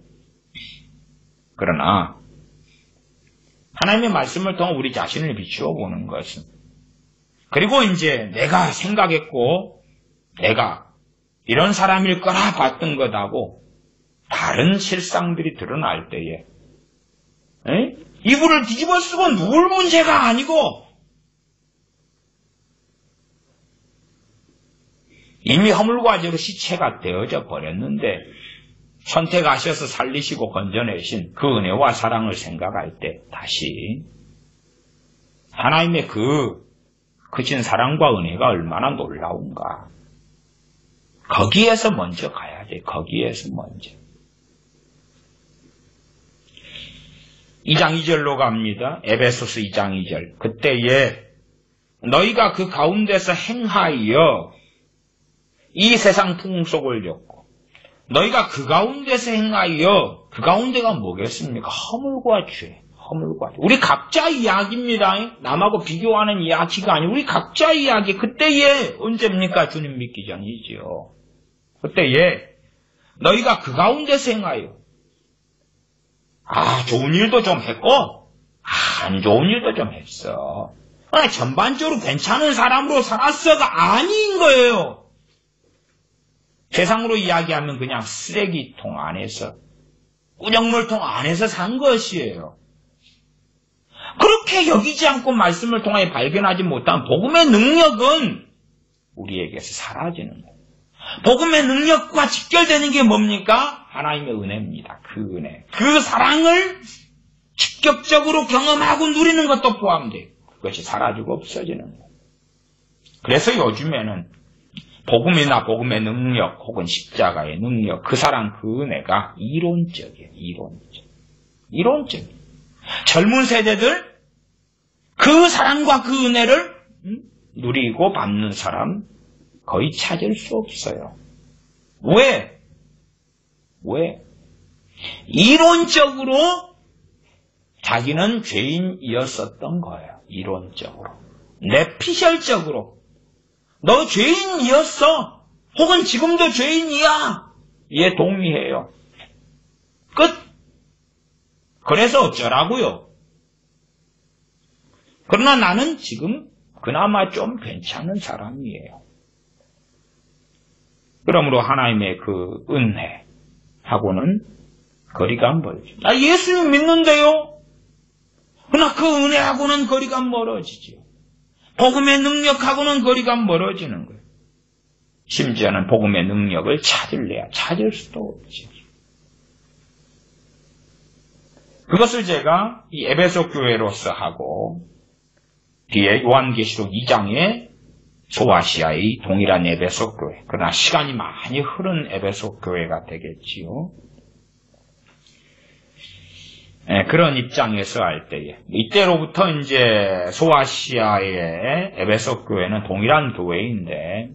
그러나 하나님의 말씀을 통해 우리 자신을 비추어 보는 것은, 그리고 이제 내가 생각했고 내가 이런 사람일 거라 봤던 것하고 다른 실상들이 드러날 때에 이불을 뒤집어 쓰고 누울 문제가 아니고 이미 허물과 죄로 시체가 되어져 버렸는데 선택하셔서 살리시고 건져내신 그 은혜와 사랑을 생각할 때 다시 하나님의 그 크신 사랑과 은혜가 얼마나 놀라운가. 거기에서 먼저 가야 돼. 거기에서 먼저. 2장 2절로 갑니다. 에베소서 2장 2절. 그때에 너희가 그 가운데서 행하여 이 세상 풍속을 줬고, 너희가 그 가운데서 행하여, 그 가운데가 뭐겠습니까? 허물과 죄. 허물과 죄. 우리 각자 이야기입니다. 남하고 비교하는 이야기가 아니고 우리 각자 이야기. 그때에 언제입니까? 주님 믿기 전이지요. 그때에 너희가 그 가운데서 행하여, 좋은 일도 좀 했고 안 좋은 일도 좀 했어. 전반적으로 괜찮은 사람으로 살았어가 아닌 거예요. 세상으로 이야기하면 그냥 쓰레기통 안에서, 꾸정물통 안에서 산 것이에요. 그렇게 여기지 않고 말씀을 통해 발견하지 못한 복음의 능력은 우리에게서 사라지는 거예요. 복음의 능력과 직결되는 게 뭡니까? 하나님의 은혜입니다. 그 은혜. 그 사랑을 직접적으로 경험하고 누리는 것도 포함돼요. 그것이 사라지고 없어지는 거예요. 그래서 요즘에는 복음이나 복음의 능력 혹은 십자가의 능력, 그 사랑, 그 은혜가 이론적이에요. 이론적이에요. 젊은 세대들 그 사랑과 그 은혜를 누리고 받는 사람 거의 찾을 수 없어요. 왜? 이론적으로 자기는 죄인이었었던 거예요. 이론적으로. 내피셜적으로. 너 죄인이었어. 혹은 지금도 죄인이야. 예, 동의해요. 끝. 그래서 어쩌라고요? 그러나 나는 지금 그나마 좀 괜찮은 사람이에요. 그러므로 하나님의 그 은혜하고는 거리가 멀죠. 예수님 믿는데요? 그러나 그 은혜하고는 거리가 멀어지죠. 복음의 능력하고는 거리가 멀어지는 거예요. 심지어는 복음의 능력을 찾을래야 찾을 수도 없죠. 그것을 제가 이 에베소 교회로서 하고 뒤에 요한계시록 2장에 소아시아의 동일한 에베소 교회, 그러나 시간이 많이 흐른 에베소 교회가 되겠지요. 그런 입장에서 할 때에, 이때로부터 이제 소아시아의 에베소 교회는 동일한 교회인데,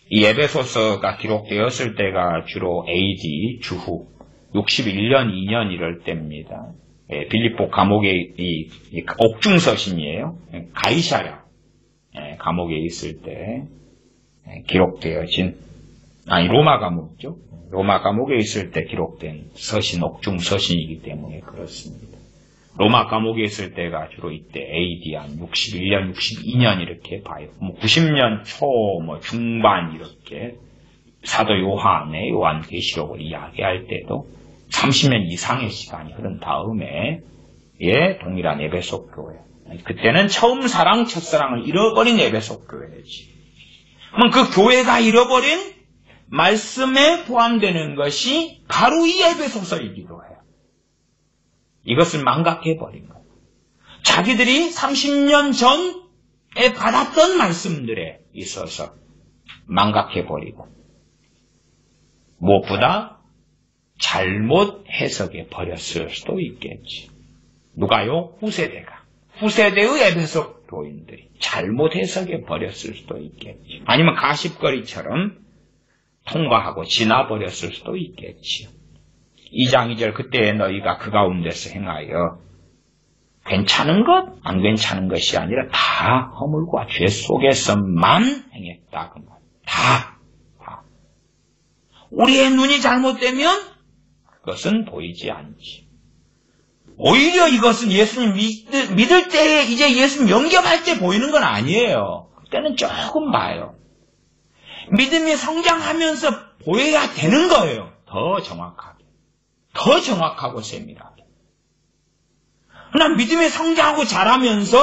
이 에베소서가 기록되었을 때가 주로 AD 주후 61년, 2년 이럴 때입니다. 빌립보 감옥의 이 옥중서신이에요. 가이사랴 감옥에 있을 때 기록되어진, 로마 감옥이죠. 로마 감옥에 있을 때 기록된 서신, 옥중서신이기 때문에 그렇습니다. 로마 감옥에 있을 때가 주로 이때 AD 한 61년, 62년 이렇게 봐요. 90년 초, 중반 이렇게 사도 요한의 요한계시록을 이야기할 때도 30년 이상의 시간이 흐른 다음에 동일한 에베소 교회. 그때는 처음 사랑, 첫사랑을 잃어버린 에베소 교회지. 그럼 그 교회가 잃어버린 말씀에 포함되는 것이 바로 이 에베소서이기도 해요. 이것을 망각해버린 거예요. 자기들이 30년 전에 받았던 말씀들에 있어서 망각해버리고 무엇보다 잘못 해석해 버렸을 수도 있겠지. 누가요? 후세대의 에베소 교인들이 잘못 해석해 버렸을 수도 있겠지. 아니면 가십거리처럼 통과하고 지나버렸을 수도 있겠지요. 2장 2절 그때 너희가 그 가운데서 행하여 괜찮은 것, 안 괜찮은 것이 아니라 다 허물과 죄 속에서만 행했다. 그 말. 다. 우리의 눈이 잘못되면 그것은 보이지 않지. 오히려 이것은 예수님 믿을 때에 이제 예수님 영접할 때 보이는 건 아니에요. 그때는 조금 봐요. 믿음이 성장하면서 보여야 되는 거예요. 더 정확하게. 더 정확하고 세밀하게. 그러나 믿음이 성장하고 자라면서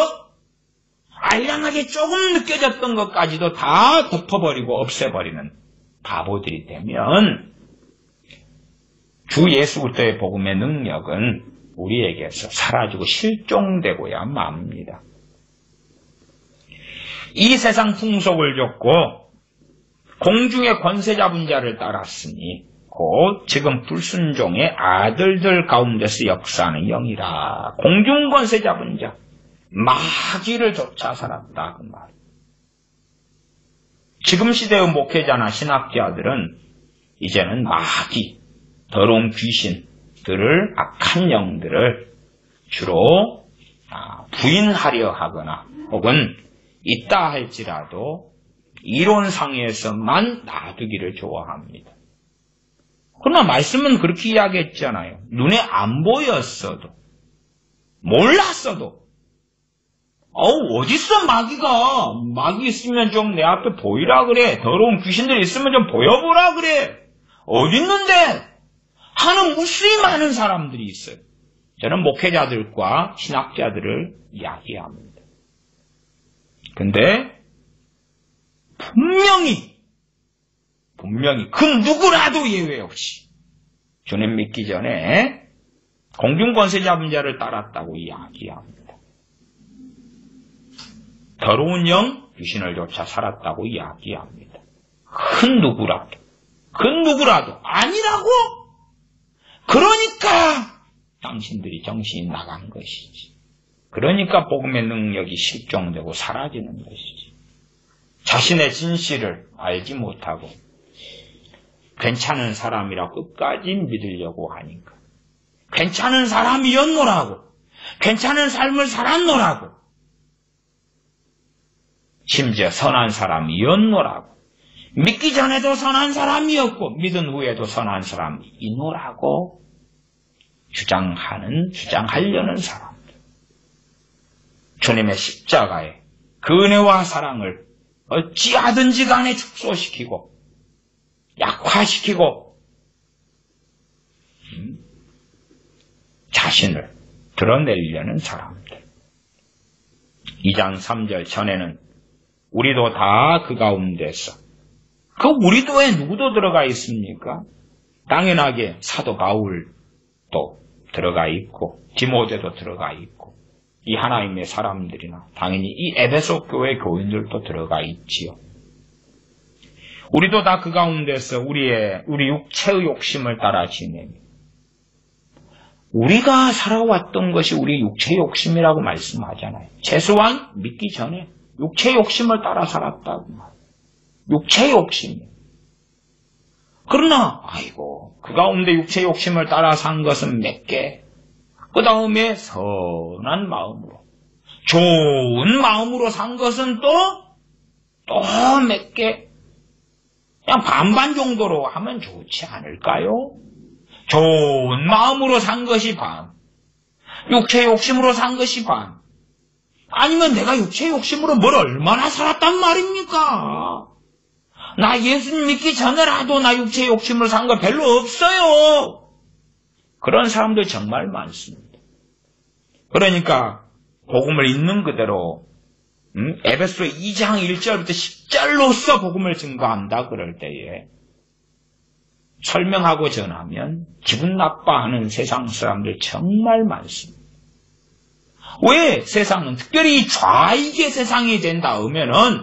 알량하게 조금 느껴졌던 것까지도 다 덮어버리고 없애버리는 바보들이 되면 주 예수 그리스도의 복음의 능력은 우리에게서 사라지고 실종되고야 맙니다. 이 세상 풍속을 좇고 공중의 권세 잡은 자를 따랐으니 곧 지금 불순종의 아들들 가운데서 역사하는 영이라. 공중 권세 잡은 자, 마귀를 쫓아 살았다 그 말. 지금 시대의 목회자나 신학자들은 이제는 마귀, 더러운 귀신들을, 악한 영들을 주로 부인하려 하거나 혹은 있다 할지라도 이론상에서만 놔두기를 좋아합니다. 그러나 말씀은 그렇게 이야기했잖아요. 눈에 안 보였어도, 몰랐어도, 어딨어 마귀가? 마귀 있으면 좀 내 앞에 보이라 그래. 더러운 귀신들이 있으면 좀 보여보라 그래. 어딨는데? 하는 무수히 많은 사람들이 있어요. 저는 목회자들과 신학자들을 이야기합니다. 근데 분명히 그 누구라도 예외 없이 주님 믿기 전에 공중권세 잡은 자를 따랐다고 이야기합니다. 더러운 영, 귀신을 쫓아 살았다고 이야기합니다. 그 누구라도 아니라고? 그러니까 당신들이 정신이 나간 것이지. 그러니까 복음의 능력이 실종되고 사라지는 것이지. 자신의 진실을 알지 못하고 괜찮은 사람이라 끝까지 믿으려고 하니까. 괜찮은 사람이었노라고. 괜찮은 삶을 살았노라고. 심지어 선한 사람이었노라고. 믿기 전에도 선한 사람이었고 믿은 후에도 선한 사람이노라고 주장하려는 사람들. 주님의 십자가에 그 은혜와 사랑을 어찌하든지 간에 축소시키고 약화시키고 자신을 드러내려는 사람들. 2장 3절 전에는 우리도 다 그 가운데서, 그 우리도에 누구도 들어가 있습니까? 당연하게 사도 바울도 들어가 있고 디모데도 들어가 있고 이 하나님의 사람들이나 당연히 이 에베소 교회 교인들도 들어가 있지요. 우리도 다 그 가운데서 우리 육체의 욕심을 따라 지내며 우리가 살아왔던 것이 우리 육체의 욕심이라고 말씀하잖아요. 최소한 믿기 전에 육체의 욕심을 따라 살았다고 말이에요. 육체의 욕심. 그러나 그 가운데 육체의 욕심을 따라 산 것은 몇 개. 그 다음에 선한 마음으로, 좋은 마음으로 산 것은 또 몇 개. 그냥 반반 정도로 하면 좋지 않을까요? 좋은 마음으로 산 것이 반, 육체의 욕심으로 산 것이 반. 아니면 내가 육체의 욕심으로 뭘 얼마나 살았단 말입니까? 나 예수님 믿기 전에라도 나 육체의 욕심으로 산 거 별로 없어요. 그런 사람들 정말 많습니다. 그러니까 복음을 있는 그대로 에베소 2장 1절부터 10절로서 복음을 증거한다 그럴 때에 설명하고 전하면 기분 나빠하는 세상 사람들 정말 많습니다. 왜 세상은 특별히 좌익의 세상이 된다 하면은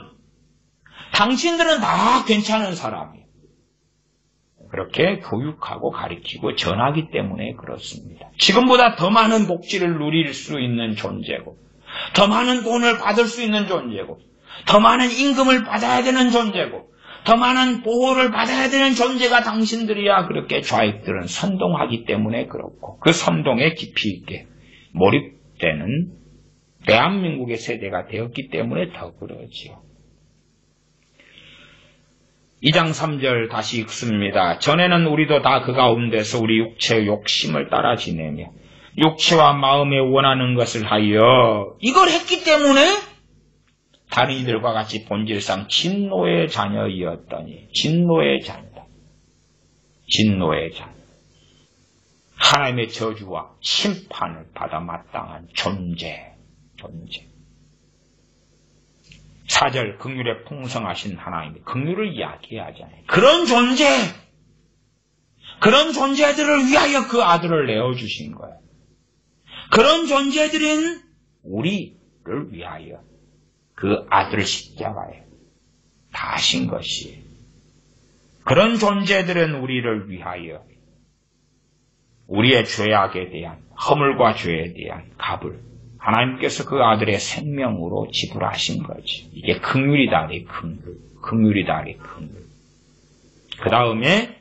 당신들은 다 괜찮은 사람이에요. 그렇게 교육하고 가르치고 전하기 때문에 그렇습니다. 지금보다 더 많은 복지를 누릴 수 있는 존재고, 더 많은 돈을 받을 수 있는 존재고, 더 많은 임금을 받아야 되는 존재고, 더 많은 보호를 받아야 되는 존재가 당신들이야. 그렇게 좌익들은 선동하기 때문에 그렇고, 그 선동에 깊이 있게 몰입되는 대한민국의 세대가 되었기 때문에 더 그러지요. 2장 3절 다시 읽습니다. 전에는 우리도 다 그 가운데서 우리 육체의 욕심을 따라 지내며 육체와 마음에 원하는 것을 하여 이걸 했기 때문에 다른 이들과 같이 본질상 진노의 자녀이었더니, 진노의 자녀다. 진노의 자녀. 하나님의 저주와 심판을 받아 마땅한 존재. 4절 긍휼에 풍성하신 하나님이 긍휼을 이야기하잖아요. 그런 존재들을 위하여 그 아들을 내어주신 거예요. 그런 존재들인 우리를 위하여 그 아들 십자가에 다 하신 것이, 그런 존재들은 우리를 위하여 우리의 죄악에 대한, 허물과 죄에 대한 값을 하나님께서 그 아들의 생명으로 지불하신 거지. 이게 긍휼이다, 긍휼이다. 그 다음에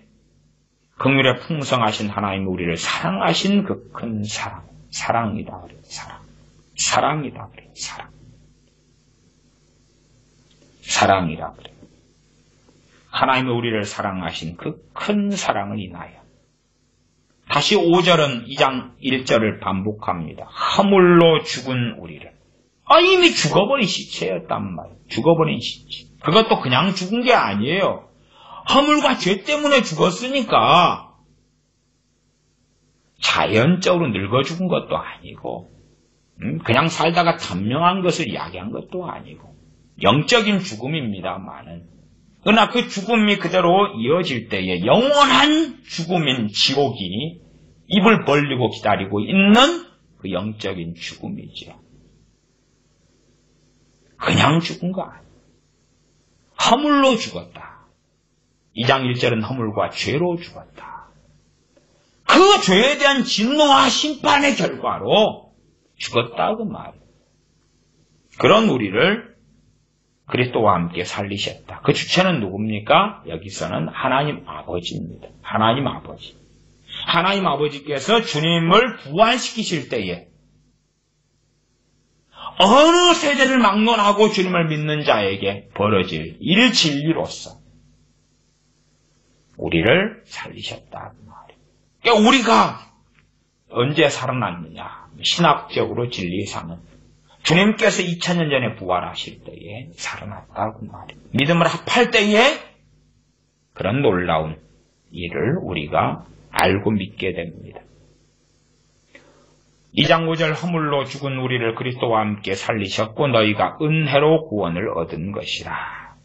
긍휼에 풍성하신 하나님이 우리를 사랑하신 그 큰 사랑, 사랑이다 그래요. 사랑이다 그래요. 사랑이라 그래요. 하나님이 우리를 사랑하신 그 큰 사랑을 인하여. 다시 5절은 2장 1절을 반복합니다. 허물로 죽은 우리를. 이미 죽어버린 시체였단 말이에요. 죽어버린 시체. 그것도 그냥 죽은 게 아니에요. 허물과 죄 때문에 죽었으니까 자연적으로 늙어 죽은 것도 아니고, 그냥 살다가 단명한 것을 이야기한 것도 아니고, 영적인 죽음입니다만은, 그러나 그 죽음이 그대로 이어질 때에 영원한 죽음인 지옥이 입을 벌리고 기다리고 있는 그 영적인 죽음이지요. 그냥 죽은 거 아니에요. 허물로 죽었다. 2장 1절은 허물과 죄로 죽었다. 그 죄에 대한 진노와 심판의 결과로 죽었다 그 말이에요. 그런 우리를 그리스도와 함께 살리셨다. 그 주체는 누굽니까? 여기서는 하나님 아버지입니다. 하나님 아버지. 하나님 아버지께서 주님을 부활시키실 때에 어느 세대를 막론하고 주님을 믿는 자에게 벌어질 일 진리로서 우리를 살리셨다 그 말이에요. 그러니까 우리가 언제 살아났느냐? 신학적으로 진리상은 주님께서 2000년 전에 부활하실 때에 살아났다고 말이에요. 믿음을 합할 때에 그런 놀라운 일을 우리가 알고 믿게 됩니다. 2장 5절 허물로 죽은 우리를 그리스도와 함께 살리셨고 너희가 은혜로 구원을 얻은 것이라.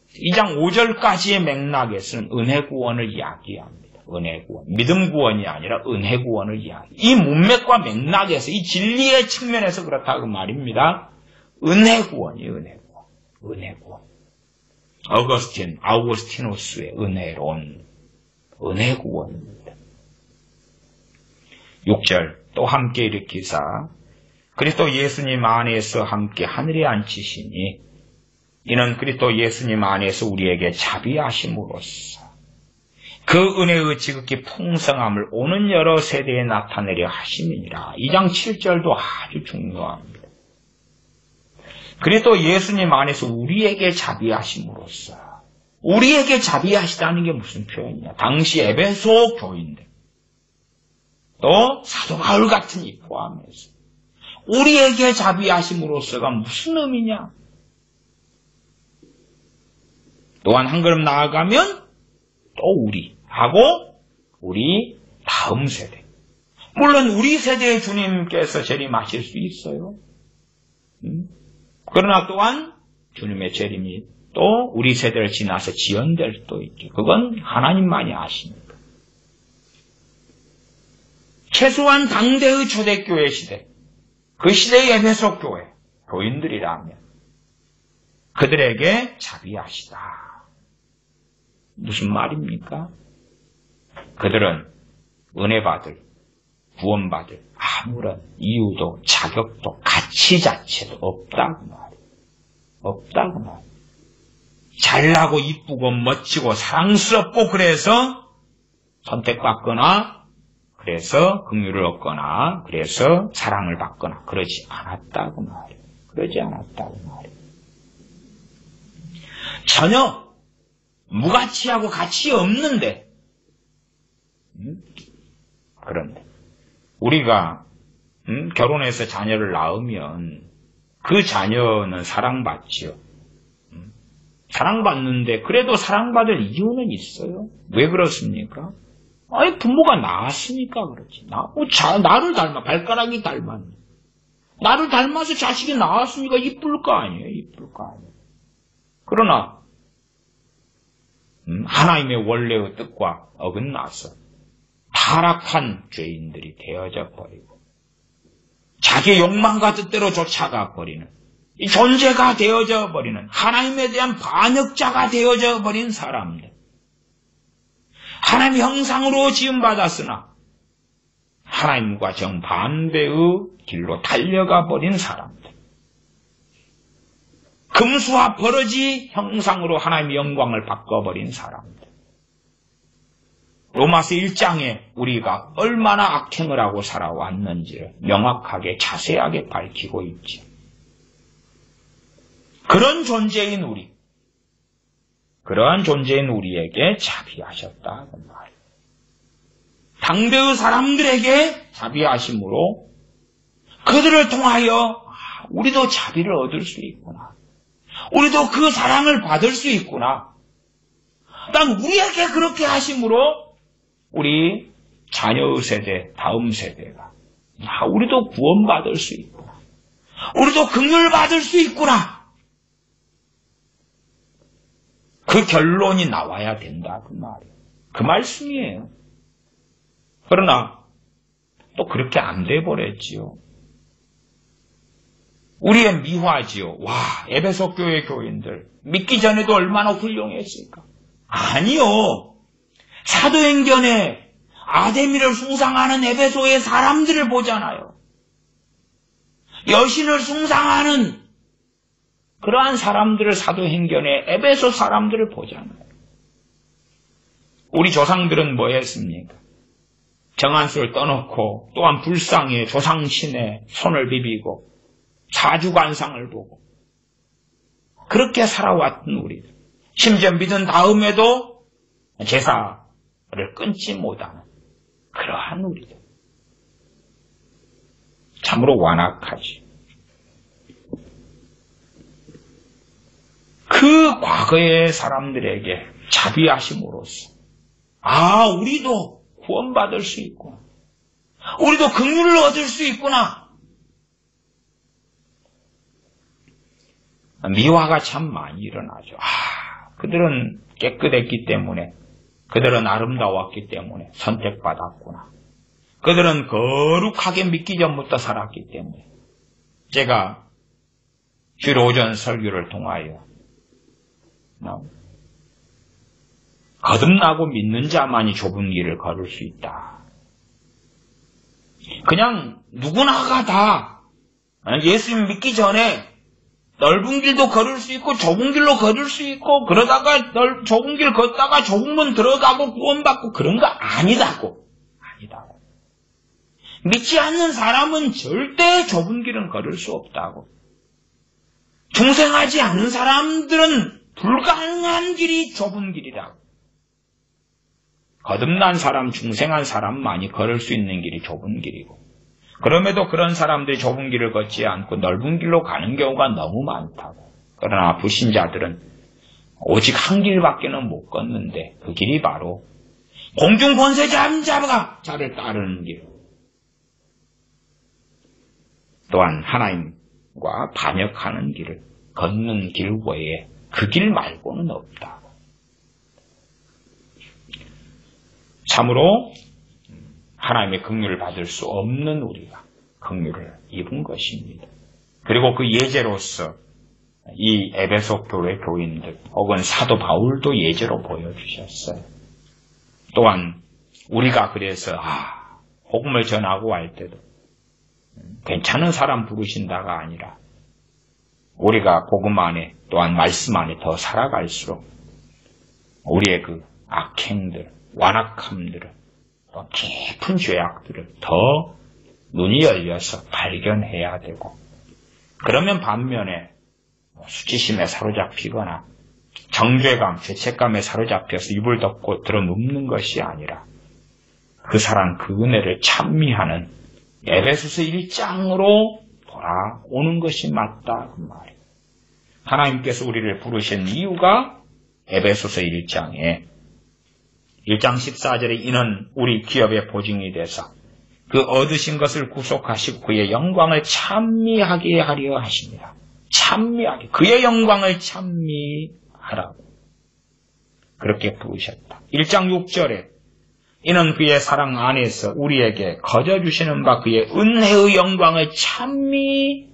2장 5절까지의 맥락에서는 은혜 구원을 이야기합니다. 은혜 구원. 믿음 구원이 아니라 은혜 구원을 이야기. 이 문맥과 맥락에서 이 진리의 측면에서 그렇다고 말입니다. 은혜 구원이 은혜 구원. 은혜 구원. 아우구스티누스의 은혜론. 은혜 구원입니다. 6절 또 함께 일으키사 그리스도 예수님 안에서 함께 하늘에 앉히시니 이는 그리스도 예수님 안에서 우리에게 자비하심으로써 그 은혜의 지극히 풍성함을 오는 여러 세대에 나타내려 하심이니라. 2장 7절도 아주 중요합니다. 그리스도 예수님 안에서 우리에게 자비하심으로써. 우리에게 자비하시다는 게 무슨 표현이냐. 당시 에베소 교인들 또 사도 바울 같은 이 포함해서 우리에게 자비하심으로써가 무슨 의미냐. 또한 한 걸음 나아가면 또 우리하고 우리 다음 세대. 물론 우리 세대의 주님께서 재림하실 수 있어요. 그러나 또한 주님의 재림이 또 우리 세대를 지나서 지연될 수도 있죠. 그건 하나님만이 아십니다. 최소한 당대의 초대교회 시대, 그 시대의 에베소 교회, 교인들이라면 그들에게 자비하시다. 무슨 말입니까? 그들은 은혜 받을, 구원 받을 아무런 이유도 자격도 가치 자체도 없다고 말이에요. 없다고 말이에요. 잘나고 이쁘고 멋지고 사랑스럽고 그래서 선택받거나 그래서 긍휼을 얻거나 그래서 사랑을 받거나 그러지 않았다고 말이에요. 그러지 않았다고 말이에요. 전혀 무가치하고 가치 없는데 그런데 우리가 결혼해서 자녀를 낳으면 그 자녀는 사랑받지요. 사랑받는데 그래도 사랑받을 이유는 있어요. 왜 그렇습니까? 아니 부모가 낳았으니까 그렇지. 나를 닮아 발가락이 닮았네. 나를 닮아서 자식이 낳았으니까 이쁠 거 아니에요. 이쁠 거 아니에요. 그러나 하나님의 원래의 뜻과 어긋나서 타락한 죄인들이 되어져 버리고 자기 욕망과 뜻대로 쫓아가 버리는 이 존재가 되어져 버리는 하나님에 대한 반역자가 되어져 버린 사람들, 하나님의 형상으로 지음받았으나 하나님과 정반대의 길로 달려가 버린 사람들, 금수와 버러지 형상으로 하나님의 영광을 바꿔버린 사람들. 로마서 1장에 우리가 얼마나 악행을 하고 살아왔는지를 명확하게 자세하게 밝히고 있지. 그런 존재인 우리, 그러한 존재인 우리에게 자비하셨다. 그 말이에요. 당대의 사람들에게 자비하심으로 그들을 통하여 우리도 자비를 얻을 수 있구나. 우리도 그 사랑을 받을 수 있구나. 난 우리에게 그렇게 하심으로 우리 자녀의 세대, 다음 세대가 우리도 구원받을 수 있구나. 우리도 긍휼 받을 수 있구나. 그 결론이 나와야 된다. 그 말이에요. 그 말씀이에요. 그러나 또 그렇게 안 돼버렸지요. 우리의 미화지요. 와, 에베소 교회 교인들 믿기 전에도 얼마나 훌륭했을까. 아니요. 사도행전에 아데미를 숭상하는 에베소의 사람들을 보잖아요. 여신을 숭상하는 그러한 사람들을 사도행전에 에베소 사람들을 보잖아요. 우리 조상들은 뭐 했습니까? 정한수를 떠놓고 또한 불상에 조상신에 손을 비비고 사주관상을 보고 그렇게 살아왔던 우리들. 심지어 믿은 다음에도 제사를 끊지 못하는 그러한 우리들. 참으로 완악하지. 그 과거의 사람들에게 자비하심으로써 우리도 구원받을 수 있구나. 우리도 긍휼을 얻을 수 있구나. 미화가 참 많이 일어나죠. 그들은 깨끗했기 때문에, 그들은 아름다웠기 때문에 선택받았구나. 그들은 거룩하게 믿기 전부터 살았기 때문에. 제가 주일 오전 설교를 통하여 거듭나고 믿는 자만이 좁은 길을 걸을 수 있다. 그냥 누구나가 다 예수님 믿기 전에 넓은 길도 걸을 수 있고 좁은 길로 걸을 수 있고 그러다가 좁은 길 걷다가 좁은 문 들어가고 구원받고 그런 거 아니다고. 믿지 않는 사람은 절대 좁은 길은 걸을 수 없다고. 중생하지 않은 사람들은 불가능한 길이 좁은 길이라고. 거듭난 사람, 중생한 사람만이 걸을 수 있는 길이 좁은 길이고, 그럼에도 그런 사람들이 좁은 길을 걷지 않고 넓은 길로 가는 경우가 너무 많다고. 그러나 불신자들은 오직 한 길밖에는 못 걷는데 그 길이 바로 공중 권세 잠자가 자를 따르는 길, 또한 하나님과 반역하는 길을 걷는 길 외에 그 길 말고는 없다. 참으로 하나님의 긍휼을 받을 수 없는 우리가 긍휼을 입은 것입니다. 그리고 그 예제로서 이 에베소 교회 교인들 혹은 사도 바울도 예제로 보여주셨어요. 또한 우리가 그래서 복음을 전하고 할 때도 괜찮은 사람 부르신다가 아니라 우리가 복음 안에 또한 말씀 안에 더 살아갈수록 우리의 그 악행들, 완악함들을 또 깊은 죄악들을 더 눈이 열려서 발견해야 되고 그러면 반면에 수치심에 사로잡히거나 정죄감, 죄책감에 사로잡혀서 입을 덮고 들어눕는 것이 아니라 그 사랑, 그 은혜를 찬미하는 에베소서 1장으로 돌아오는 것이 맞다 그 말이에요. 하나님께서 우리를 부르신 이유가 에베소서 1장에 1장 14절에 이는 우리 기업의 보증이 돼서 그 얻으신 것을 구속하시고 그의 영광을 찬미하게 하려 하십니다. 찬미하게. 그의 영광을 찬미하라고. 그렇게 부르셨다. 1장 6절에 이는 그의 사랑 안에서 우리에게 거저주시는 바 그의 은혜의 영광을 찬미하게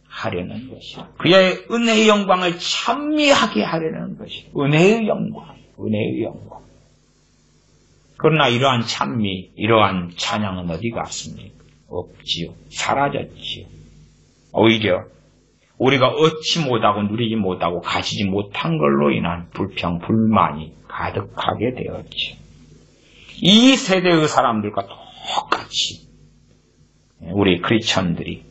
하려는 것이다. 그의 은혜의 영광을 찬미하게 하려는 것이다. 은혜의 영광, 은혜의 영광. 그러나 이러한 찬미, 이러한 찬양은 어디 갔습니까? 없지요. 사라졌지요. 오히려 우리가 얻지 못하고 누리지 못하고 가지지 못한 걸로 인한 불평, 불만이 가득하게 되었지요. 이 세대의 사람들과 똑같이 우리 크리스천들이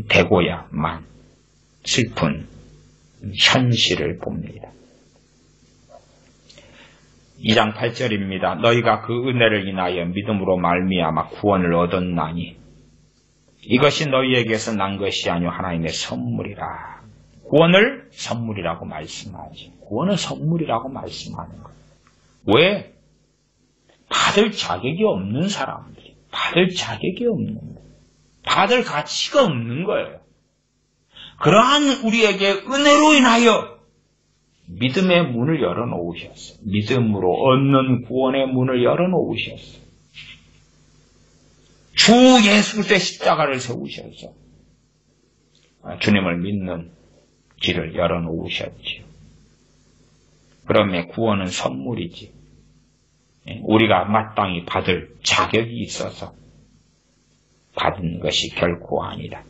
되고야만 슬픈 현실을 봅니다. 2장 8절입니다. 너희가 그 은혜를 인하여 믿음으로 말미암아 구원을 얻었나니 이것이 너희에게서 난 것이 아니오 하나님의 선물이라. 구원을 선물이라고 말씀하지. 구원은 선물이라고 말씀하는 거예요. 왜? 받을 자격이 없는 사람들이 받을 자격이 없는 거예요. 받을 가치가 없는 거예요. 그러한 우리에게 은혜로 인하여 믿음의 문을 열어놓으셨어요. 믿음으로 얻는 구원의 문을 열어놓으셨어요. 주 예수 그리스도의 십자가를 세우셔서 주님을 믿는 길을 열어놓으셨지요. 그러면 구원은 선물이지. 우리가 마땅히 받을 자격이 있어서 받은 것이 결코 아니다.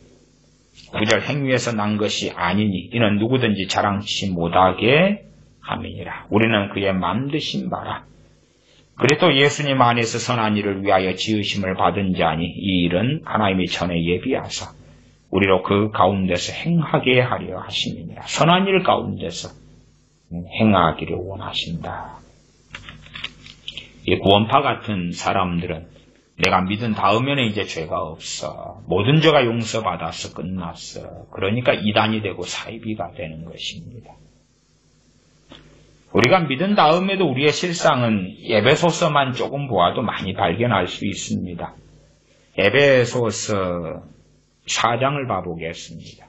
9절 행위에서 난 것이 아니니 이는 누구든지 자랑치 못하게 함이니라. 우리는 그의 만드신 바라. 그리스도 예수님 안에서 선한 일을 위하여 지으심을 받은 자니 이 일은 하나님이 전에 예비하사 우리로 그 가운데서 행하게 하려 하심이니라. 선한 일 가운데서 행하기를 원하신다. 이 구원파 같은 사람들은 내가 믿은 다음에는 이제 죄가 없어. 모든 죄가 용서받아서 끝났어. 그러니까 이단이 되고 사이비가 되는 것입니다. 우리가 믿은 다음에도 우리의 실상은 에베소서만 조금 보아도 많이 발견할 수 있습니다. 에베소서 4장을 봐보겠습니다.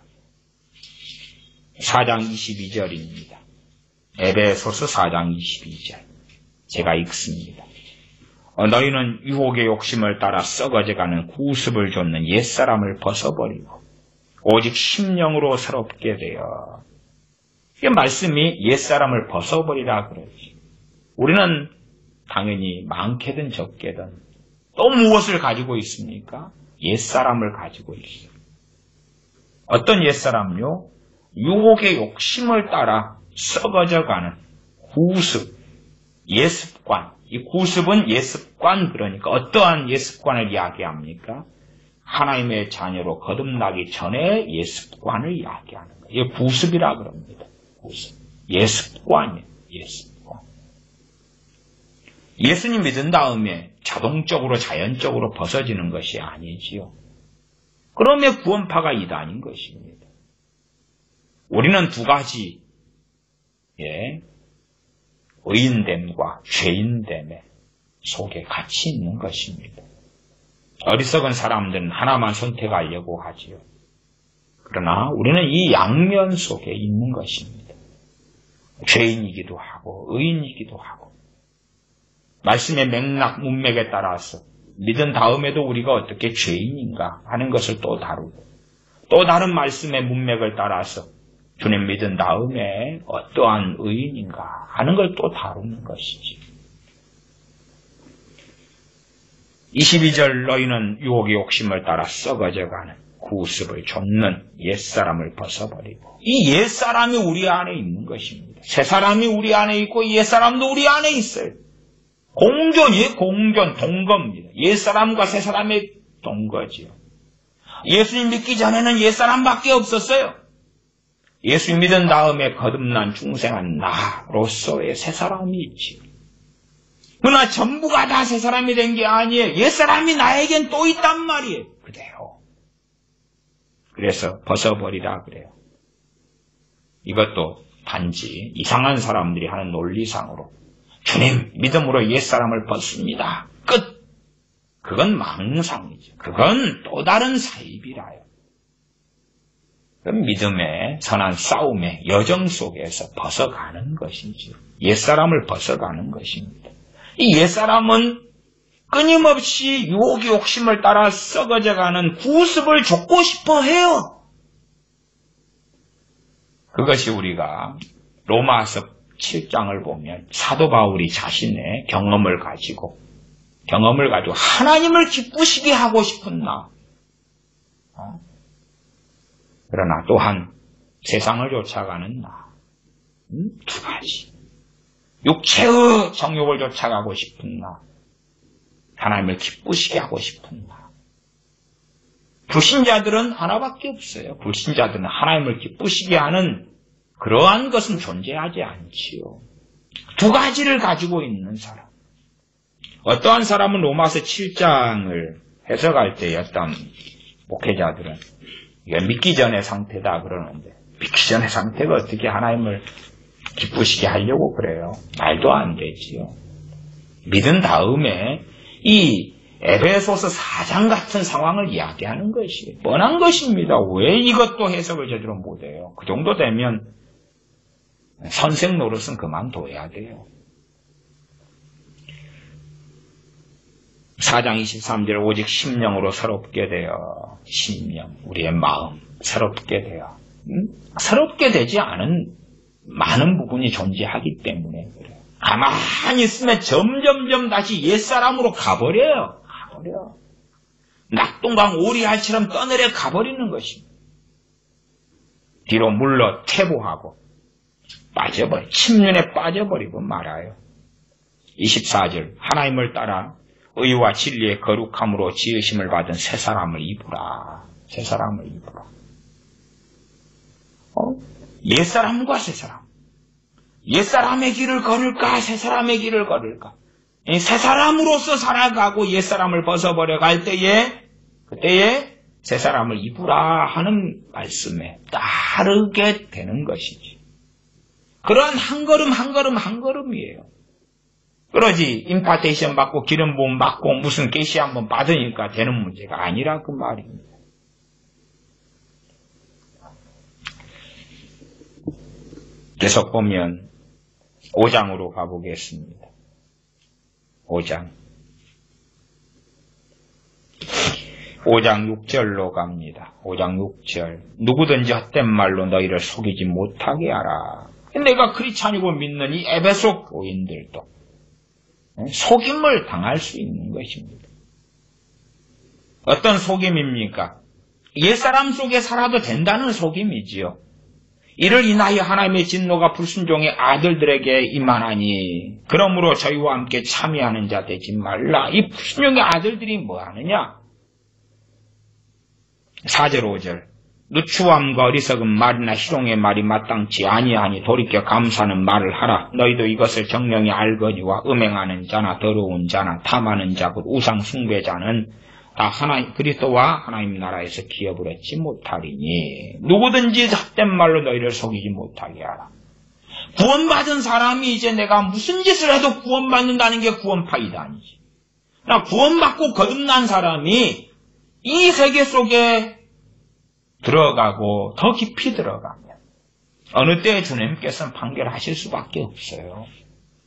4장 22절입니다. 에베소서 4장 22절. 제가 읽습니다. 너희는 유혹의 욕심을 따라 썩어져가는 구습을 좇는 옛사람을 벗어버리고 오직 심령으로 새롭게 되어. 이 말씀이 옛사람을 벗어버리라 그러지. 우리는 당연히 많게든 적게든 또 무엇을 가지고 있습니까? 옛사람을 가지고 있어요. 어떤 옛사람요? 유혹의 욕심을 따라 썩어져가는 구습, 예습관. 이 구습은 예습관, 그러니까 어떠한 예습관을 이야기합니까? 하나님의 자녀로 거듭나기 전에 예습관을 이야기하는 거예요. 이게 구습이라 그럽니다. 구습. 예습관이에요. 예습관. 예수님 믿은 다음에 자동적으로 자연적으로 벗어지는 것이 아니지요. 그러면 구원파가 이단인 것입니다. 우리는 두 가지 의인됨과 죄인됨의 속에 같이 있는 것입니다. 어리석은 사람들은 하나만 선택하려고 하지요. 그러나 우리는 이 양면 속에 있는 것입니다. 죄인이기도 하고 의인이기도 하고 말씀의 맥락, 문맥에 따라서 믿은 다음에도 우리가 어떻게 죄인인가 하는 것을 또 다루고, 또 다른 말씀의 문맥을 따라서 주님 믿은 다음에 어떠한 의인인가 하는 걸 또 다루는 것이지. 22절 너희는 유혹의 욕심을 따라 썩어져가는 구습을 좇는 옛사람을 벗어버리고, 이 옛사람이 우리 안에 있는 것입니다. 새사람이 우리 안에 있고 옛사람도 우리 안에 있어요. 공존이에요. 공존, 동거입니다. 옛사람과 새사람의 동거지요. 예수님 믿기 전에는 옛사람밖에 없었어요. 예수님 믿은 다음에 거듭난 중생한 나로서의 새사람이 있지. 그러나 전부가 다 새사람이 된 게 아니에요. 옛사람이 나에겐 또 있단 말이에요. 그래요. 그래서 벗어버리라 그래요. 이것도 단지 이상한 사람들이 하는 논리상으로 주님 믿음으로 옛사람을 벗습니다. 끝. 그건 망상이죠. 그건 또 다른 사입이라요. 그건 믿음의 선한 싸움의 여정 속에서 벗어가는 것이죠. 옛사람을 벗어가는 것입니다. 이 옛사람은 끊임없이 유혹의 욕심을 따라 썩어져가는 구습을 좇고 싶어 해요. 그것이 우리가 로마서 7장을 보면 사도 바울이 자신의 경험을 가지고 하나님을 기쁘시게 하고 싶은 나, 그러나 또한 세상을 쫓아가는 나, 두 가지. 육체의 정욕을 쫓아가고 싶은 나, 하나님을 기쁘시게 하고 싶은 나. 불신자들은 하나밖에 없어요. 불신자들은 하나님을 기쁘시게 하는 그러한 것은 존재하지 않지요. 두 가지를 가지고 있는 사람. 어떠한 사람은 로마서 7장을 해석할 때 어떤 목회자들은 이게 믿기 전의 상태다 그러는데, 믿기 전의 상태가 어떻게 하나님을 기쁘시게 하려고 그래요? 말도 안 되지요. 믿은 다음에 이 에베소서 4장 같은 상황을 이야기하는 것이 뻔한 것입니다. 왜 이것도 해석을 제대로 못해요? 그 정도 되면 선생 노릇은 그만둬야 돼요. 4장 23절 오직 심령으로 새롭게 되어, 심령, 우리의 마음 새롭게 되어, 새롭게 되지 않은 많은 부분이 존재하기 때문에 그래요. 가만히 있으면 점점점 다시 옛사람으로 가버려요. 낙동강 오리알처럼 떠내려 가버리는 것입니다. 뒤로 물러 퇴보하고 침륜에 빠져버리고 말아요. 24절 하나님을 따라 의와 진리의 거룩함으로 지으심을 받은 새 사람을 입으라. 새 사람을 입으라. 옛사람과 새사람. 옛사람의 길을 걸을까? 새사람의 길을 걸을까? 새사람으로서 살아가고 옛사람을 벗어버려 갈 때에 그때에 새사람을 입으라 하는 말씀에 따르게 되는 것이지. 그러한 한 걸음 한 걸음 한 걸음이에요. 그러지 임파테이션 받고 기름 부음 받고 무슨 계시 한번 받으니까 되는 문제가 아니라 그 말입니다. 계속 보면 5장으로 가보겠습니다. 5장 6절로 갑니다. 5장 6절 누구든지 헛된 말로 너희를 속이지 못하게 하라. 내가 크리스찬이고 믿는 이 에베소 교인들도 속임을 당할 수 있는 것입니다. 어떤 속임입니까? 옛사람 속에 살아도 된다는 속임이지요. 이를 인하여 하나님의 진노가 불순종의 아들들에게 임하나니 그러므로 저희와 함께 참여하는 자 되지 말라. 이 불순종의 아들들이 뭐하느냐? 4절 5절 누추함과 어리석은 말이나 희롱의 말이 마땅치 아니하니 돌이켜 감사하는 말을 하라. 너희도 이것을 정령이 알거니와 음행하는 자나 더러운 자나 탐하는 자 곧 우상 숭배자는 다 그리스도와 하나님 나라에서 기업을 얻지 못하리니 누구든지 헛된 말로 너희를 속이지 못하게 하라. 구원받은 사람이 이제 내가 무슨 짓을 해도 구원받는다는 게 구원파이다 아니지. 나 구원받고 거듭난 사람이 이 세계 속에 들어가고 더 깊이 들어가면 어느 때에 주님께서는 판결하실 수밖에 없어요.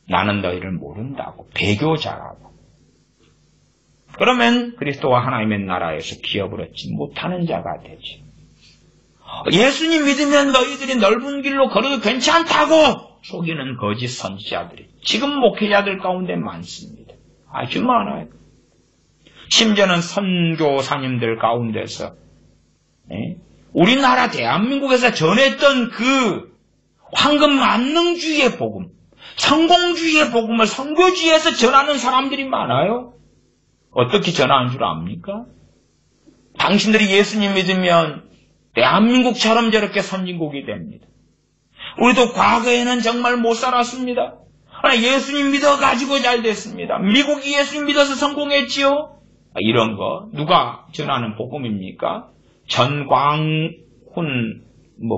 나는 너희를 모른다고, 배교자라고. 그러면 그리스도와 하나님의 나라에서 기업을 얻지 못하는 자가 되지. 예수님 믿으면 너희들이 넓은 길로 걸어도 괜찮다고 속이는 거짓 선지자들이 지금 목회자들 가운데 많습니다. 아주 많아요. 심지어는 선교사님들 가운데서 우리나라 대한민국에서 전했던 그 황금 만능주의의 복음, 성공주의의 복음을 선교주의에서 전하는 사람들이 많아요. 어떻게 전하는 줄 압니까? 당신들이 예수님 믿으면 대한민국처럼 저렇게 선진국이 됩니다. 우리도 과거에는 정말 못 살았습니다. 그러나 예수님 믿어가지고 잘 됐습니다. 미국이 예수님 믿어서 성공했지요? 이런 거 누가 전하는 복음입니까? 전광훈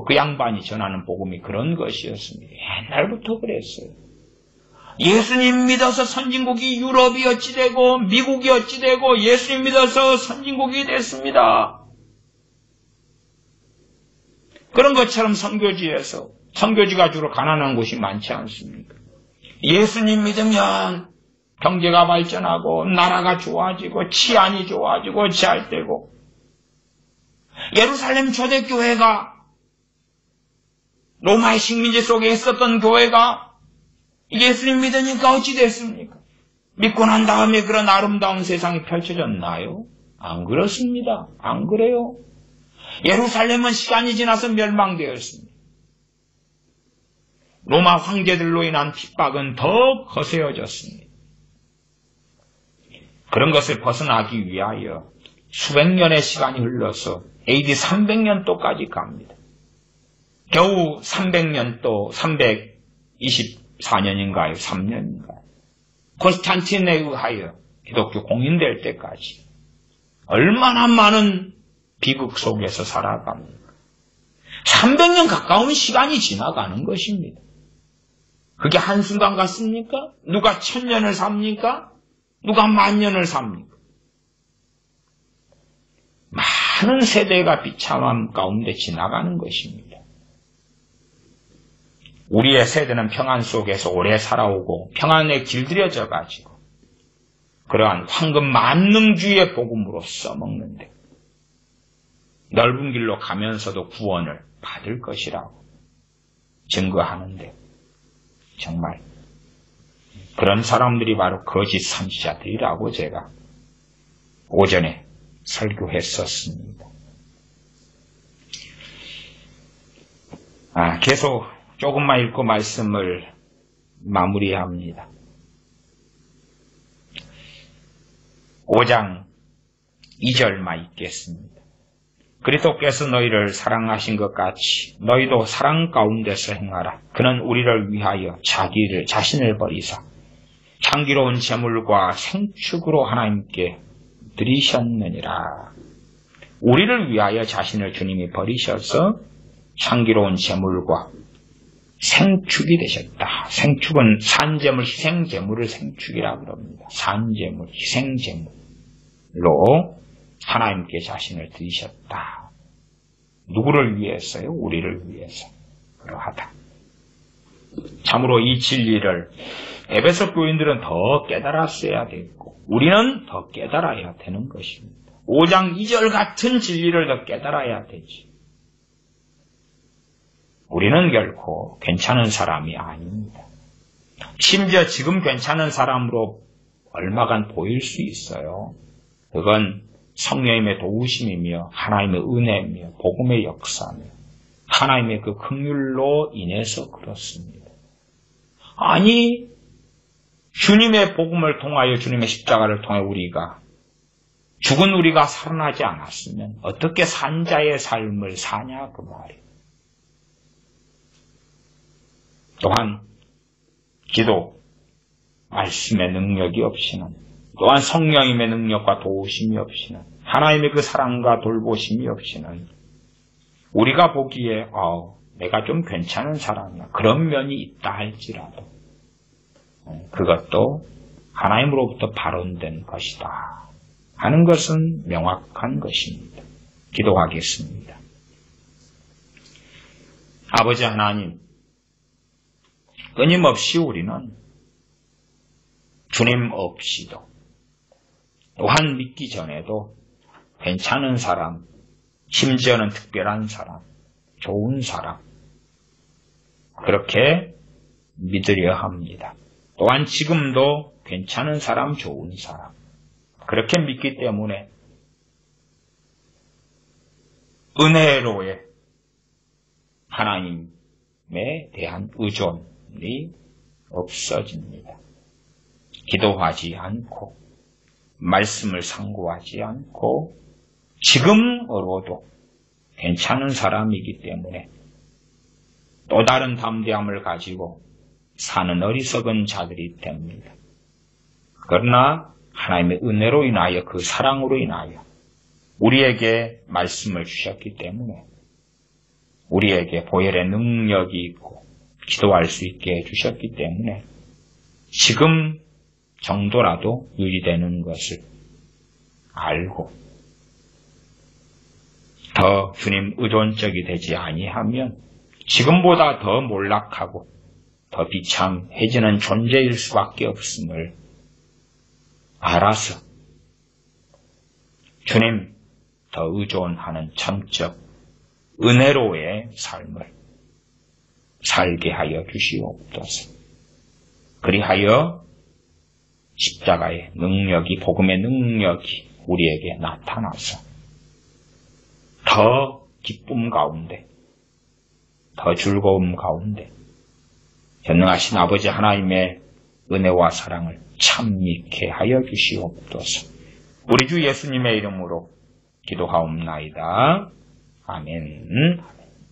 그 양반이 전하는 복음이 그런 것이었습니다. 옛날부터 그랬어요. 예수님 믿어서 선진국이 유럽이 어찌되고 미국이 어찌되고 예수님 믿어서 선진국이 됐습니다. 그런 것처럼 선교지에서 선교지가 주로 가난한 곳이 많지 않습니까? 예수님 믿으면 경제가 발전하고 나라가 좋아지고 치안이 좋아지고 잘 되고 예루살렘 초대교회가 로마의 식민지 속에 있었던 교회가 예수님 믿으니까 어찌 됐습니까? 믿고 난 다음에 그런 아름다운 세상이 펼쳐졌나요? 안 그렇습니다. 안 그래요. 예루살렘은 시간이 지나서 멸망되었습니다. 로마 황제들로 인한 핍박은 더 거세어졌습니다. 그런 것을 벗어나기 위하여 수백 년의 시간이 흘러서 AD 300년도까지 갑니다. 겨우 300년도, 324년인가요? 3년인가요? 콘스탄틴에 의하여 기독교 공인될 때까지 얼마나 많은 비극 속에서 살아갑니까? 300년 가까운 시간이 지나가는 것입니다. 그게 한순간 같습니까? 누가 1000년을 삽니까? 누가 10,000년을 삽니까? 많은 세대가 비참함 가운데 지나가는 것입니다. 우리의 세대는 평안 속에서 오래 살아오고 평안에 길들여져 가지고 그러한 황금 만능주의의 복음으로 써먹는데 넓은 길로 가면서도 구원을 받을 것이라고 증거하는데 정말 그런 사람들이 바로 거짓 선지자들이라고 제가 오전에 설교했었습니다. 계속 조금만 읽고 말씀을 마무리합니다. 5장 2절만 읽겠습니다. 그리스도께서 너희를 사랑하신 것 같이 너희도 사랑 가운데서 행하라. 그는 우리를 위하여 자신을 버리사 향기로운 제물과 생축으로 하나님께 드리셨느니라. 우리를 위하여 자신을 주님이 버리셔서 향기로운 제물과 생축이 되셨다. 생축은 산제물, 희생제물을 생축이라고 그럽니다. 산제물, 희생제물로 하나님께 자신을 드리셨다. 누구를 위해서요? 우리를 위해서. 그러하다. 참으로 이 진리를 에베소 교인들은 더 깨달았어야 됐고 우리는 더 깨달아야 되는 것입니다. 5장 2절 같은 진리를 더 깨달아야 되지. 우리는 결코 괜찮은 사람이 아닙니다. 심지어 지금 괜찮은 사람으로 얼마간 보일 수 있어요. 그건 성령님의 도우심이며 하나님의 은혜며 복음의 역사며 하나님의 그 긍휼로 인해서 그렇습니다. 아니 주님의 복음을 통하여 주님의 십자가를 통해 우리가 죽은 우리가 살아나지 않았으면 어떻게 산자의 삶을 사냐 그 말이에요. 또한 기도, 말씀의 능력이 없이는 또한 성령님의 능력과 도우심이 없이는 하나님의 그 사랑과 돌보심이 없이는 우리가 보기에 내가 좀 괜찮은 사람이야 그런 면이 있다 할지라도 그것도 하나님으로부터 발언된 것이다 하는 것은 명확한 것입니다. 기도하겠습니다. 아버지 하나님, 끊임없이 우리는 주님 없이도 또한 믿기 전에도 괜찮은 사람, 심지어는 특별한 사람, 좋은 사람 그렇게 믿으려 합니다. 또한 지금도 괜찮은 사람, 좋은 사람 그렇게 믿기 때문에 은혜로의 하나님에 대한 의존이 없어집니다. 기도하지 않고 말씀을 상고하지 않고 지금으로도 괜찮은 사람이기 때문에 또 다른 담대함을 가지고 사는 어리석은 자들이 됩니다. 그러나 하나님의 은혜로 인하여 그 사랑으로 인하여 우리에게 말씀을 주셨기 때문에 우리에게 보혈의 능력이 있고 기도할 수 있게 해주셨기 때문에 지금 정도라도 유지되는 것을 알고 더 주님 의존적이 되지 아니하면 지금보다 더 몰락하고 더 비참해지는 존재일 수밖에 없음을 알아서 주님 더 의존하는 전적 은혜로의 삶을 살게 하여 주시옵소서. 그리하여 십자가의 능력이 복음의 능력이 우리에게 나타나서 더 기쁨 가운데 더 즐거움 가운데 전능하신 아버지 하나님의 은혜와 사랑을 참미케 하여 주시옵소서. 우리 주 예수님의 이름으로 기도하옵나이다. 아멘.